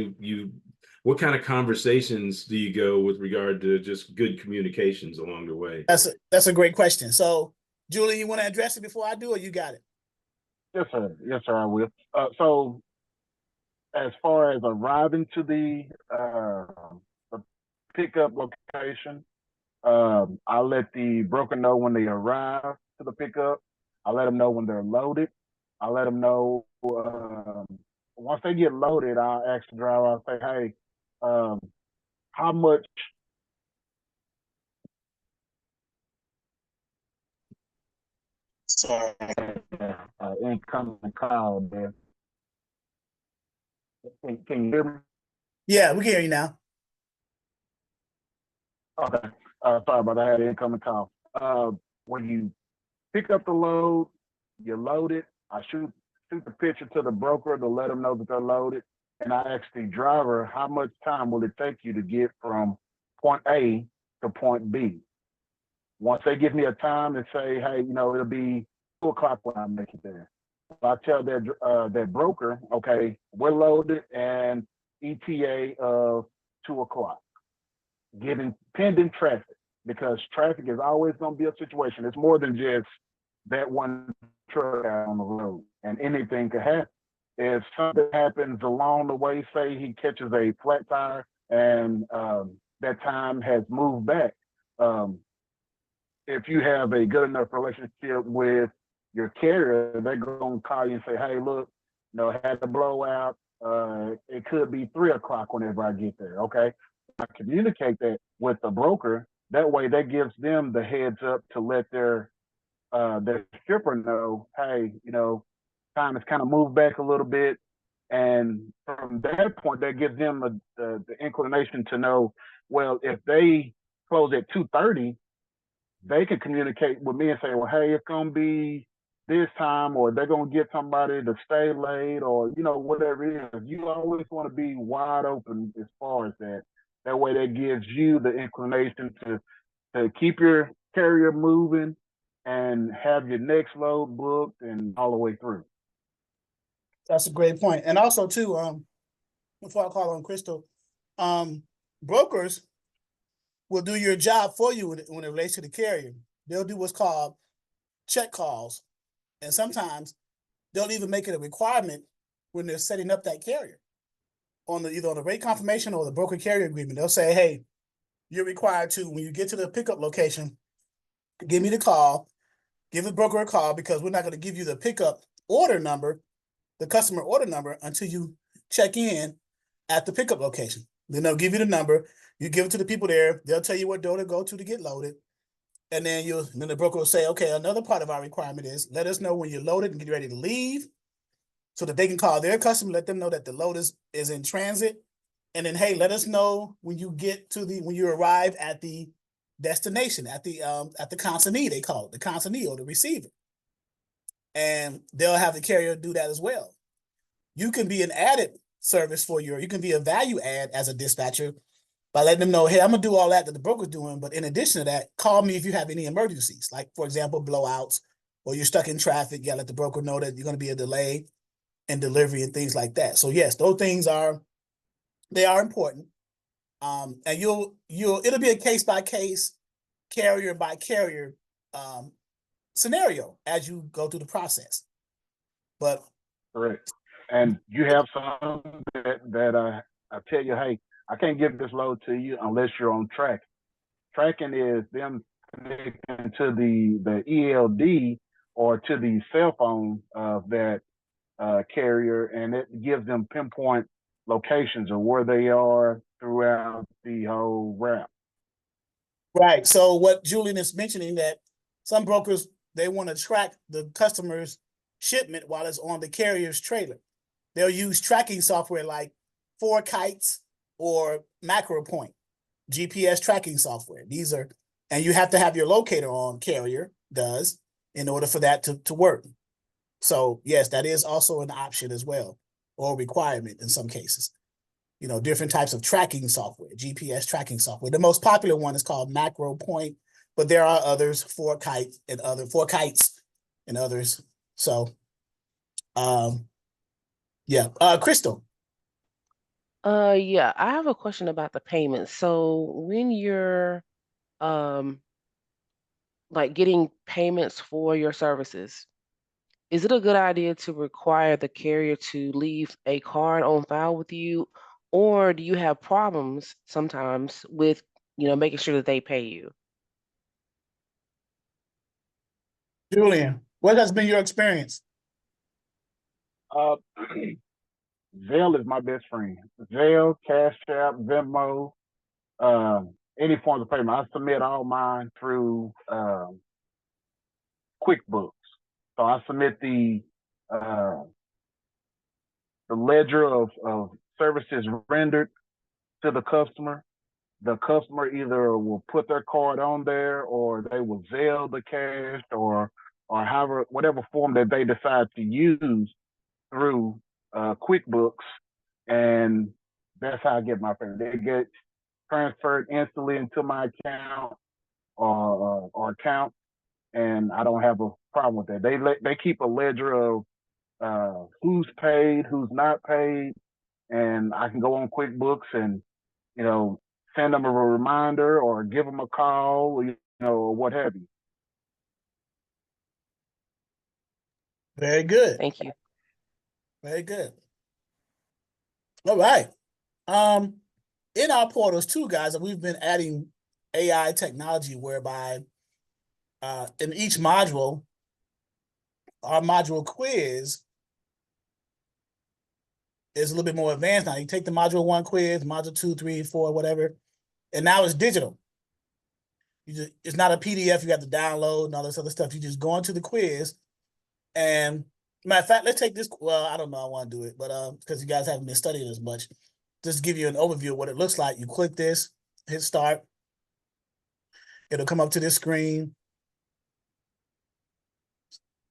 what kind of conversations do you go with regard to just good communications along the way? That's a great question. So, Julie, you want to address it before I do, or you got it? Yes, sir. Yes, sir. I will. So, as far as arriving to the pickup location, I let the broker know when they arrive to the pickup. I let them know when they're loaded. I let them know once they get loaded. I'll ask the driver. I'll say, "Hey, how much?" Sorry, incoming call there. Can you hear me? Yeah, we can hear you now. Okay. Sorry about that. I had an incoming call. When you pick up the load, you load it. I shoot the picture to the broker to let them know that they're loaded. And I ask the driver, how much time will it take you to get from point A to point B? Once they give me a time and say, hey, it'll be 2 o'clock when I make it there. I tell that broker, okay, we're loaded and ETA of 2 o'clock. Getting pending traffic, because traffic is always going to be a situation. It's more than just that one truck out on the road, and anything could happen. If something happens along the way, say he catches a flat tire and that time has moved back, if you have a good enough relationship with your carrier, they're going to call you and say, hey, look, I had a blowout. It could be 3 o'clock whenever I get there. Okay. I communicate that with the broker. That way that gives them the heads up to let their shipper know, hey, time has kind of moved back a little bit. And from that point, that gives them the inclination to know, well, if they close at 2:30, they can communicate with me and say, well, hey, it's going to be this time, or they're going to get somebody to stay late, or, whatever it is. You always want to be wide open as far as that. That way that gives you the inclination to keep your carrier moving and have your next load booked and all the way through. That's a great point. And also too, before I call on Crystal, brokers will do your job for you when it relates to the carrier. They'll do what's called check calls. And sometimes they'll even make it a requirement when they're setting up that carrier either on the rate confirmation or the broker carrier agreement. They'll say, hey, you're required to, when you get to the pickup location, give me the call, give the broker a call, because we're not going to give you the pickup order number, the customer order number, until you check in at the pickup location. Then they'll give you the number. You give it to the people there. They'll tell you what door to go to get loaded. And then the broker will say, okay, another part of our requirement is let us know when you're loaded and get ready to leave, so that they can call their customer, let them know that the load is in transit. And then, hey, let us know when you when you arrive at the destination, at the consignee, they call it, the consignee or the receiver. And they'll have the carrier do that as well. You can be an added service you can be a value add as a dispatcher by letting them know, hey, I'm gonna do all that the broker's doing, but in addition to that, call me if you have any emergencies, like, for example, blowouts, or you're stuck in traffic. You gotta let the broker know that you're gonna be a delay in delivery and things like that. So yes, those things are important. And it'll be a case by case, carrier by carrier scenario as you go through the process. But correct. And you have some that I tell you, hey, I can't give this load to you unless you're on track. Tracking is them connecting to the ELD or to the cell phone of that carrier, and it gives them pinpoint locations of where they are throughout the whole route. right. So what Julian is mentioning, that some brokers, they want to track the customer's shipment while it's on the carrier's trailer. They'll use tracking software like 4Kites or MacroPoint, GPS tracking software. And you have to have your locator on, carrier does, in order for that to work. So yes, that is also an option as well, or a requirement in some cases. Different types of tracking software, GPS tracking software. The most popular one is called MacroPoint, but there are others, four kites and others. So, yeah. Crystal. Yeah, I have a question about the payments. So when you're like getting payments for your services, is it a good idea to require the carrier to leave a card on file with you, or do you have problems sometimes with, making sure that they pay you? Julian, what has been your experience? Zelle is my best friend. Zelle, Cash App, Venmo, any forms of payment. I submit all mine through QuickBooks. So I submit the ledger of services rendered to the customer. The customer either will put their card on there, or they will Zelle the cash, or however, whatever form that they decide to use through QuickBooks, and that's how I get my payment. They get transferred instantly into my account or account, and I don't have a problem with that. They keep a ledger of who's paid, who's not paid, and I can go on QuickBooks and send them a reminder or give them a call, or what have you. Very good. Thank you. Very good. All right. In our portals too, guys, we've been adding AI technology whereby in each module, our module quiz is a little bit more advanced now. You take the module 1 quiz, module 2, 3, 4, whatever, and now it's digital. It's not a PDF you have to download and all this other stuff. You just go into the quiz, and matter of fact, let's take this. Well, I don't know. I want to do it, but because you guys haven't been studying as much, just give you an overview of what it looks like. You click this, hit start. It'll come up to this screen.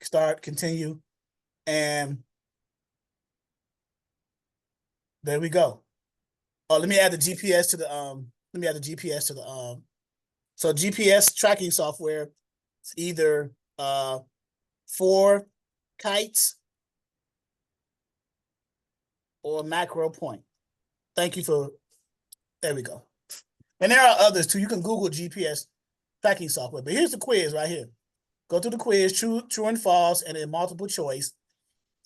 Start, continue, and there we go. Oh, let me add the GPS to the so GPS tracking software. It's either 4 kites or macro point. Thank you for, there we go. And there are others too. You can Google GPS tracking software, but here's the quiz right here. Go through the quiz, true and false, and then multiple choice.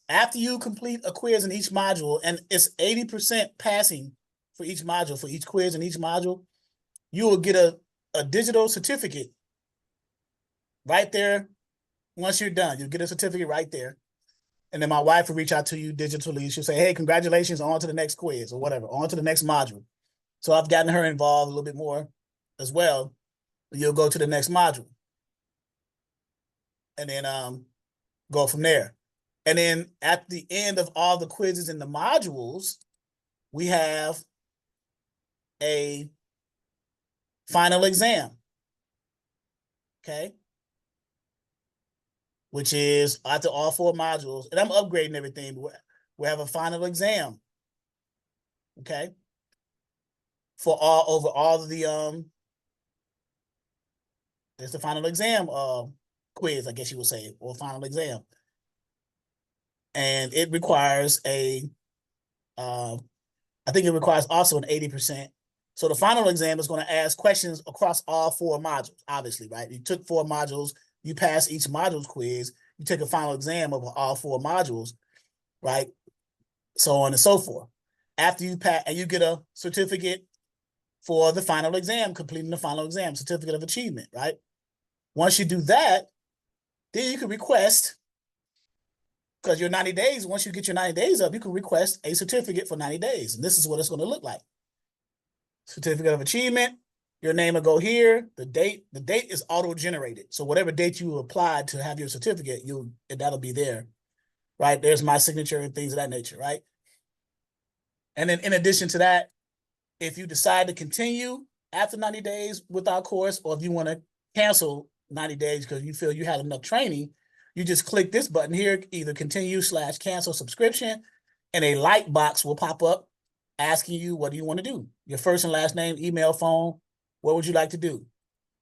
After you complete a quiz in each module, and it's 80% passing for each module, for each quiz in each module, you will get a digital certificate right there. Once you're done, you'll get a certificate right there. And then my wife will reach out to you digitally. She'll say, hey, congratulations, on to the next quiz or whatever, on to the next module. So I've gotten her involved a little bit more as well. You'll go to the next module. And then go from there. And then at the end of all the quizzes in the modules, we have a final exam. Okay. Which is after all 4 modules, and I'm upgrading everything, but we have a final exam. Okay. For all of the there's the final exam quiz, I guess you would say, or final exam. And it requires I think it requires also an 80%. So the final exam is going to ask questions across all 4 modules, obviously, right? You took 4 modules, you pass each module's quiz, you take a final exam of all 4 modules, right? So on and so forth. After you pass, and you get a certificate for the final exam, completing the final exam, certificate of achievement, right? Once you do that, then you can request, because your 90 days, once you get your 90 days up, you can request a certificate for 90 days. And this is what it's going to look like. Certificate of achievement, your name will go here. The date is auto-generated. So whatever date you applied to have your certificate, that'll be there, right? There's my signature and things of that nature, right? And then in addition to that, if you decide to continue after 90 days with our course, or if you want to cancel 90 days because you feel you had enough training, you just click this button here, either continue/cancel subscription, and a light box will pop up asking you, what do you want to do? Your first and last name, email, phone, what would you like to do?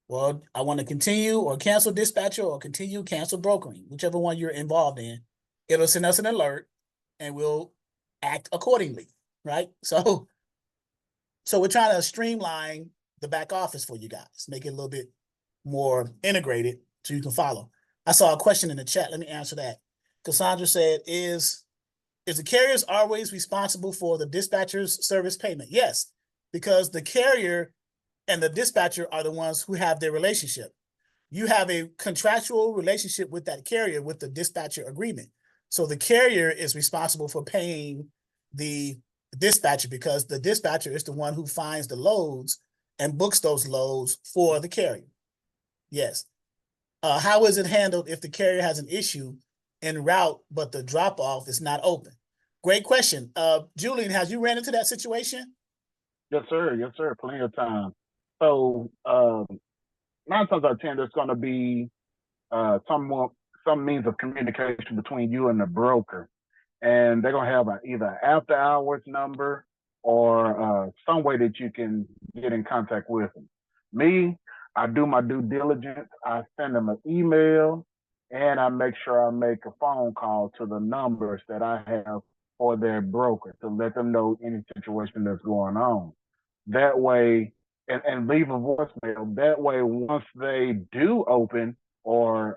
Well, I want to continue or cancel dispatcher or continue cancel brokering, whichever one you're involved in. It'll send us an alert and we'll act accordingly, right? So we're trying to streamline the back office for you guys, make it a little bit more integrated so you can follow. I saw a question in the chat. Let me answer that. Cassandra said, is the carriers always responsible for the dispatcher's service payment? Yes, because the carrier and the dispatcher are the ones who have their relationship. You have a contractual relationship with that carrier with the dispatcher agreement. So the carrier is responsible for paying the dispatcher because the dispatcher is the one who finds the loads and books those loads for the carrier. Yes. How is it handled if the carrier has an issue en route, but the drop-off is not open? Great question. Julian, have you ran into that situation? Yes, sir. Yes, sir. Plenty of time. So 9 times out of 10, there's going to be some means of communication between you and the broker, and they're going to have either after hours number or some way that you can get in contact with them. Me, I do my due diligence. I send them an email, and I make sure I make a phone call to the numbers that I have for their broker to let them know any situation that's going on. That way, and leave a voicemail. That way, once they do open or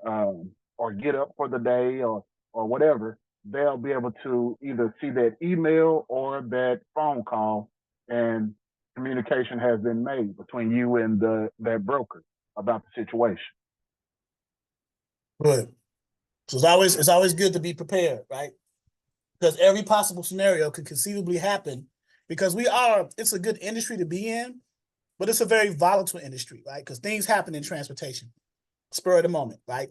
get up for the day or whatever, they'll be able to either see that email or that phone call, and communication has been made between you and that broker about the situation. Good. So it's always good to be prepared, right? Because every possible scenario could conceivably happen, because it's a good industry to be in, but it's a very volatile industry, right? Because things happen in transportation, spur of the moment, right?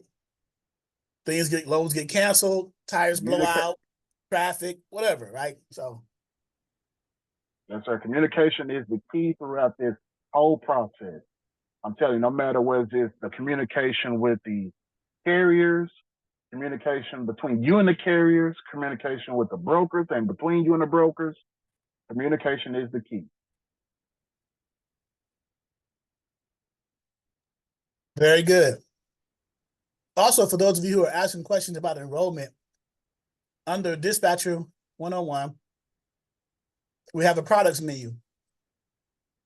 Loads get canceled, tires blow out, traffic, whatever, right? So. Yes, sir. Communication is the key throughout this whole process. I'm telling you, no matter what it is, the communication with the carriers, communication between you and the carriers, communication with the brokers, and between you and the brokers, communication is the key. Very good. Also, for those of you who are asking questions about enrollment, under Dispatcher 101, we have a products menu,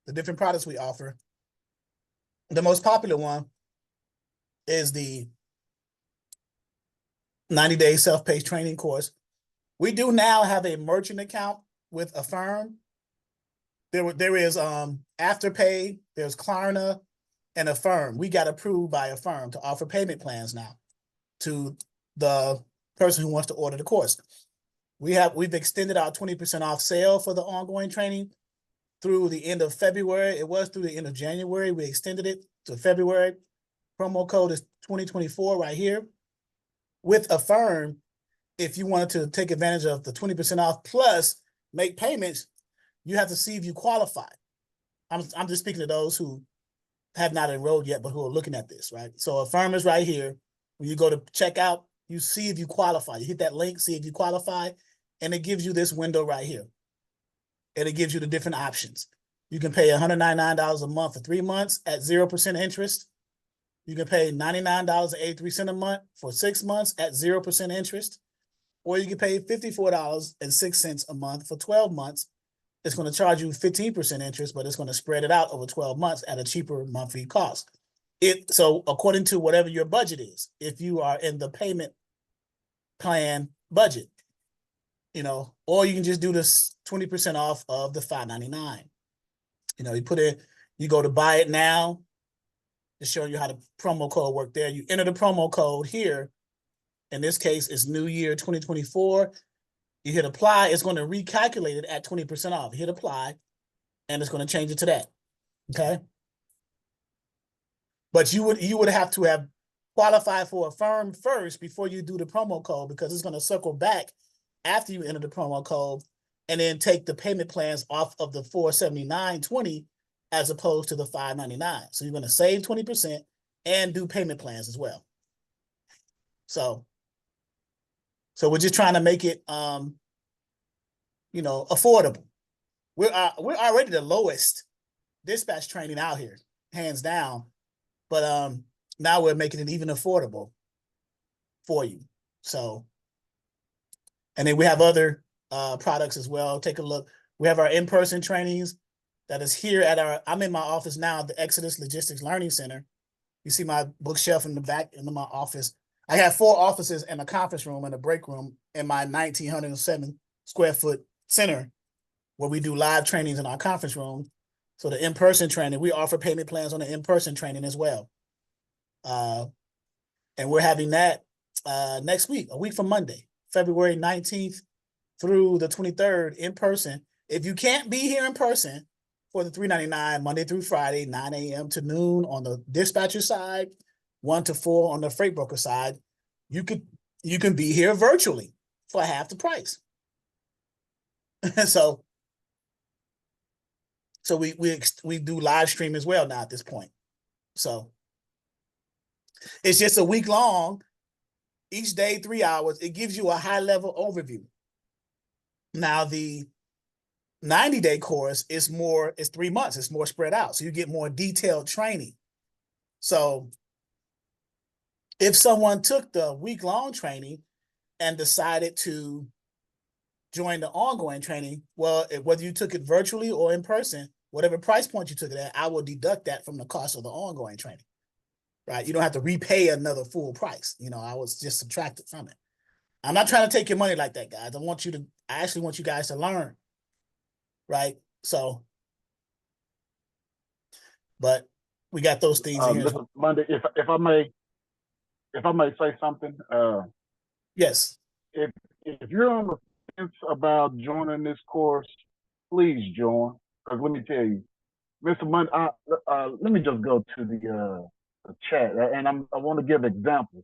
the different products we offer. The most popular one is the 90-day self-paced training course. We do now have a merchant account with Affirm. There is Afterpay, there's Klarna, and Affirm. We got approved by Affirm to offer payment plans now to the person who wants to order the course. We've extended our 20% off sale for the ongoing training through the end of February. It was through the end of January. We extended it to February. Promo code is 2024 right here. With Affirm, if you wanted to take advantage of the 20% off plus make payments, you have to see if you qualify. I'm just speaking to those who have not enrolled yet, but who are looking at this, right? So Affirm is right here. When you go to checkout, you see if you qualify. You hit that link, see if you qualify, and it gives you this window right here. And it gives you the different options. You can pay $199 a month for 3 months at 0% interest. You can pay $99.83 a month for 6 months at 0% interest. Or you can pay $54.06 a month for 12 months. It's going to charge you 15% interest, but it's going to spread it out over 12 months at a cheaper monthly cost. So according to whatever your budget is, if you are in the payment plan budget, or you can just do this 20% off of the $599. You go to buy it now. It's showing you how the promo code work there. You enter the promo code here. In this case, it's New Year 2024. You hit apply. It's going to recalculate it at 20% off. You hit apply, and it's going to change it to that. Okay. But you would have to have qualified for Affirm first before you do the promo code, because it's going to circle back after you enter the promo code and then take the payment plans off of the $479.20 as opposed to the $599. So you're going to save 20% and do payment plans as well. So we're just trying to make it, affordable. We're already the lowest dispatch training out here, hands down. But now we're making it even affordable for you. So, and then we have other products as well. Take a look. We have our in-person trainings that is here at I'm in my office now at the Exodus Logistics Learning Center. You see my bookshelf in the back into my office. I have 4 offices and a conference room and a break room in my 1,907 square foot center where we do live trainings in our conference room. So the in-person training, we offer payment plans on the in-person training as well. And we're having that next week, a week from Monday, February 19th through the 23rd in person. If you can't be here in person for the $3.99 Monday through Friday, 9 a.m. to noon on the dispatcher side, 1 to 4 on the freight broker side, you can be here virtually for half the price. So we do live stream as well now at this point. So it's just a week long, each day 3 hours. It gives you a high level overview. Now the 90-day course is 3 months. It's more spread out. So you get more detailed training. So if someone took the week-long training and decided to join the ongoing training, well, whether you took it virtually or in person, whatever price point you took it at, I will deduct that from the cost of the ongoing training, right? You don't have to repay another full price. I was just subtracted from it. I'm not trying to take your money like that, guys. I actually want you guys to learn, right? So, but we got those things in here. Mr. Monday, if I may say something. Yes. If you're on the fence about joining this course, please join. Because let me tell you, Mr. Monday, let me just go to the chat, and I want to give examples.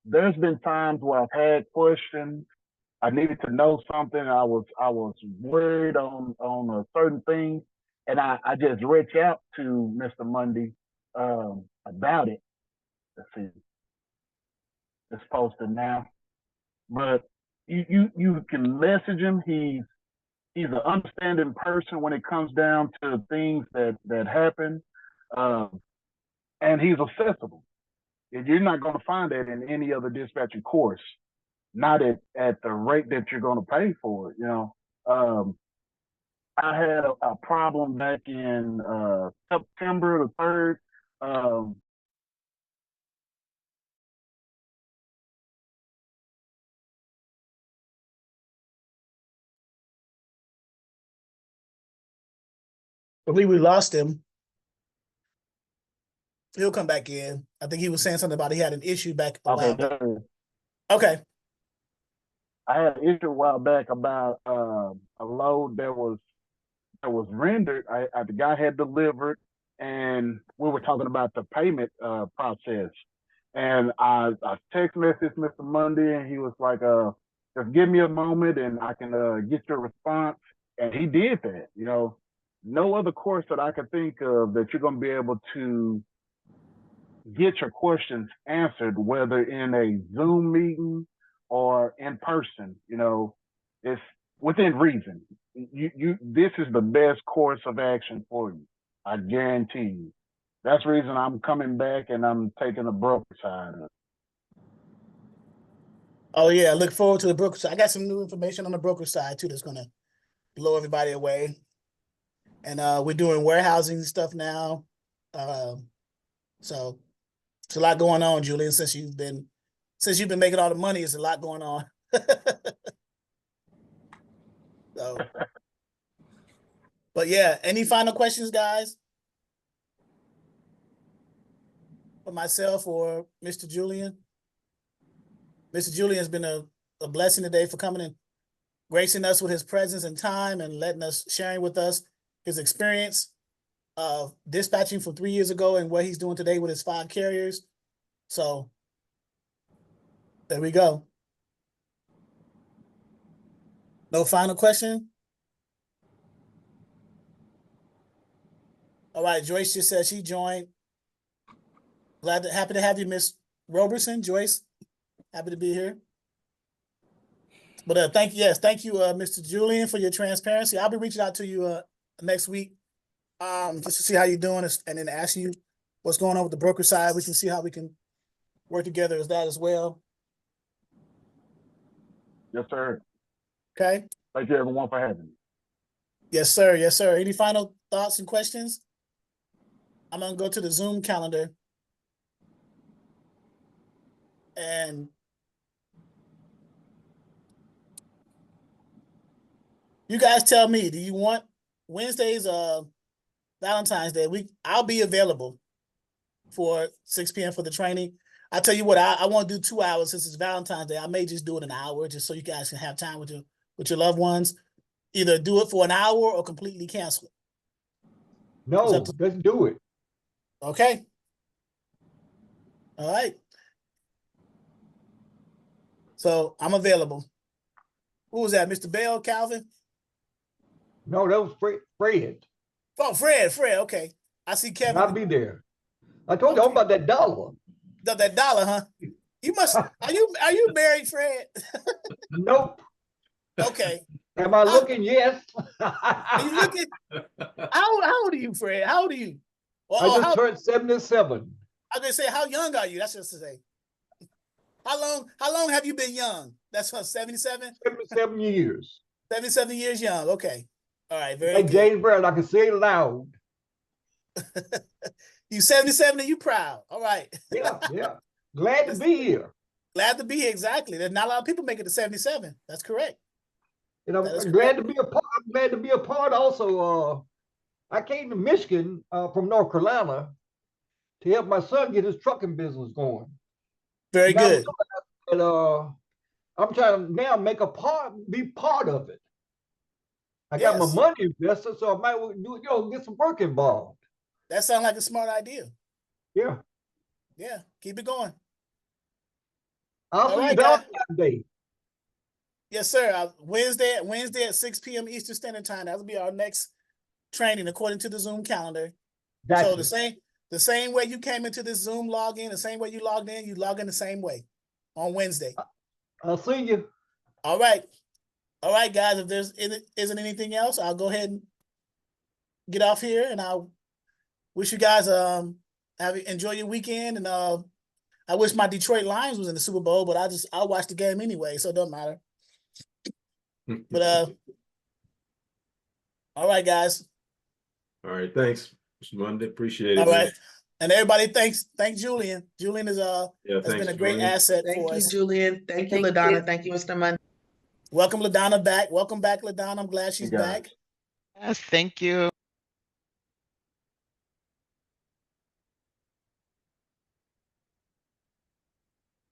There's been times where I've had questions. I needed to know something. I was worried on a certain thing, and I just reached out to Mr. Monday about it. Let's see, it's posted now, but you can message him. He's an understanding person when it comes down to things that happen, and he's accessible. You're not going to find that in any other dispatching course, not at the rate that you're going to pay for it. I had a problem back in September the 3rd. I believe we lost him. He'll come back in. I think he was saying something about he had an issue back a while back. Okay. I had an issue a while back about a load that was rendered. The guy had delivered, and we were talking about the payment process. And I text messaged Mr. Monday, and he was like, just give me a moment and I can get your response. And he did that. No other course that I could think of that you're going to be able to get your questions answered, whether in a Zoom meeting or in person. It's within reason. This is the best course of action for you. I guarantee you. That's the reason I'm coming back and I'm taking the broker side of it. Oh yeah, I look forward to the broker side. I got some new information on the broker side too that's gonna blow everybody away. And we're doing warehousing stuff now. So it's a lot going on, Julian, since you've been making all the money, it's a lot going on. So, but yeah, any final questions, guys? For myself or Mr. Julian? Mr. Julian has been a blessing today for coming and gracing us with his presence and time and sharing with us his experience of dispatching from 3 years ago and what he's doing today with his 5 carriers. So there we go. No final question? All right, Joyce just said she joined. Happy to have you, Miss Roberson. Joyce, happy to be here. But thank you, Mr. Julian, for your transparency. I'll be reaching out to you next week, just to see how you're doing and then asking you what's going on with the broker side. We can see how we can work together as that as well. Yes, sir. Okay. Thank you, everyone, for having me. Yes, sir. Yes, sir. Any final thoughts and questions? I'm gonna go to the Zoom calendar. And you guys tell me, do you want Wednesdays, Valentine's Day? I'll be available for 6 p.m. for the training. I tell you what, I want to do 2 hours since it's Valentine's Day. I may just do it an hour just so you guys can have time with your loved ones. Either do it for an hour or completely cancel it. No, let's do it. Okay. All right. So I'm available. Who was that? Mr. Bell, Calvin? No, that was Fred. Oh, Fred. Okay. I see Kevin. I'll be there. I told you all about that dollar. That dollar, huh? You must. Are you married, Fred? Nope. Okay. Am I looking? Yes. Are you looking? How old are you, Fred? How old are you? I just turned 77. I was gonna say, how young are you? That's just to say. How long have you been young? That's what, 77? 77 years. 77 years young. Okay. All right. Very Like good. James Brown, I can say it loud. You 77 and you proud. All right. Yeah. Glad to be here. Glad to be here. Exactly. There's not a lot of people make it to 77. That's correct. And I'm glad to be a part. I'm glad to be a part also. I came to Michigan from North Carolina to help my son get his trucking business going. Very good. And I'm trying to now be part of it. I got my money invested, so I might do, get some work involved. That sounds like a smart idea. Yeah. Yeah. Keep it going. I'll see you Valentine's Day. Yes, sir. Wednesday at 6 p.m. Eastern Standard Time. That'll be our next training according to the Zoom calendar. Gotcha. So the same way you came into this Zoom login, the same way you logged in, you log in the same way on Wednesday. I'll see you. All right. All right, guys. If there's isn't anything else, I'll go ahead and get off here, and I'll wish you guys enjoy your weekend. And I wish my Detroit Lions was in the Super Bowl, but I'll watch the game anyway, so it doesn't matter. But all right, guys. All right, thanks, Mr. Monday. Appreciate it. All right. And everybody, thank Julian. Julian has been a great asset for us. Thank you, Julian. Thank you, LaDonna. Thank you, Mr. Monday. Welcome LaDonna back. Welcome back, LaDonna. I'm glad she's back. Yes, thank you.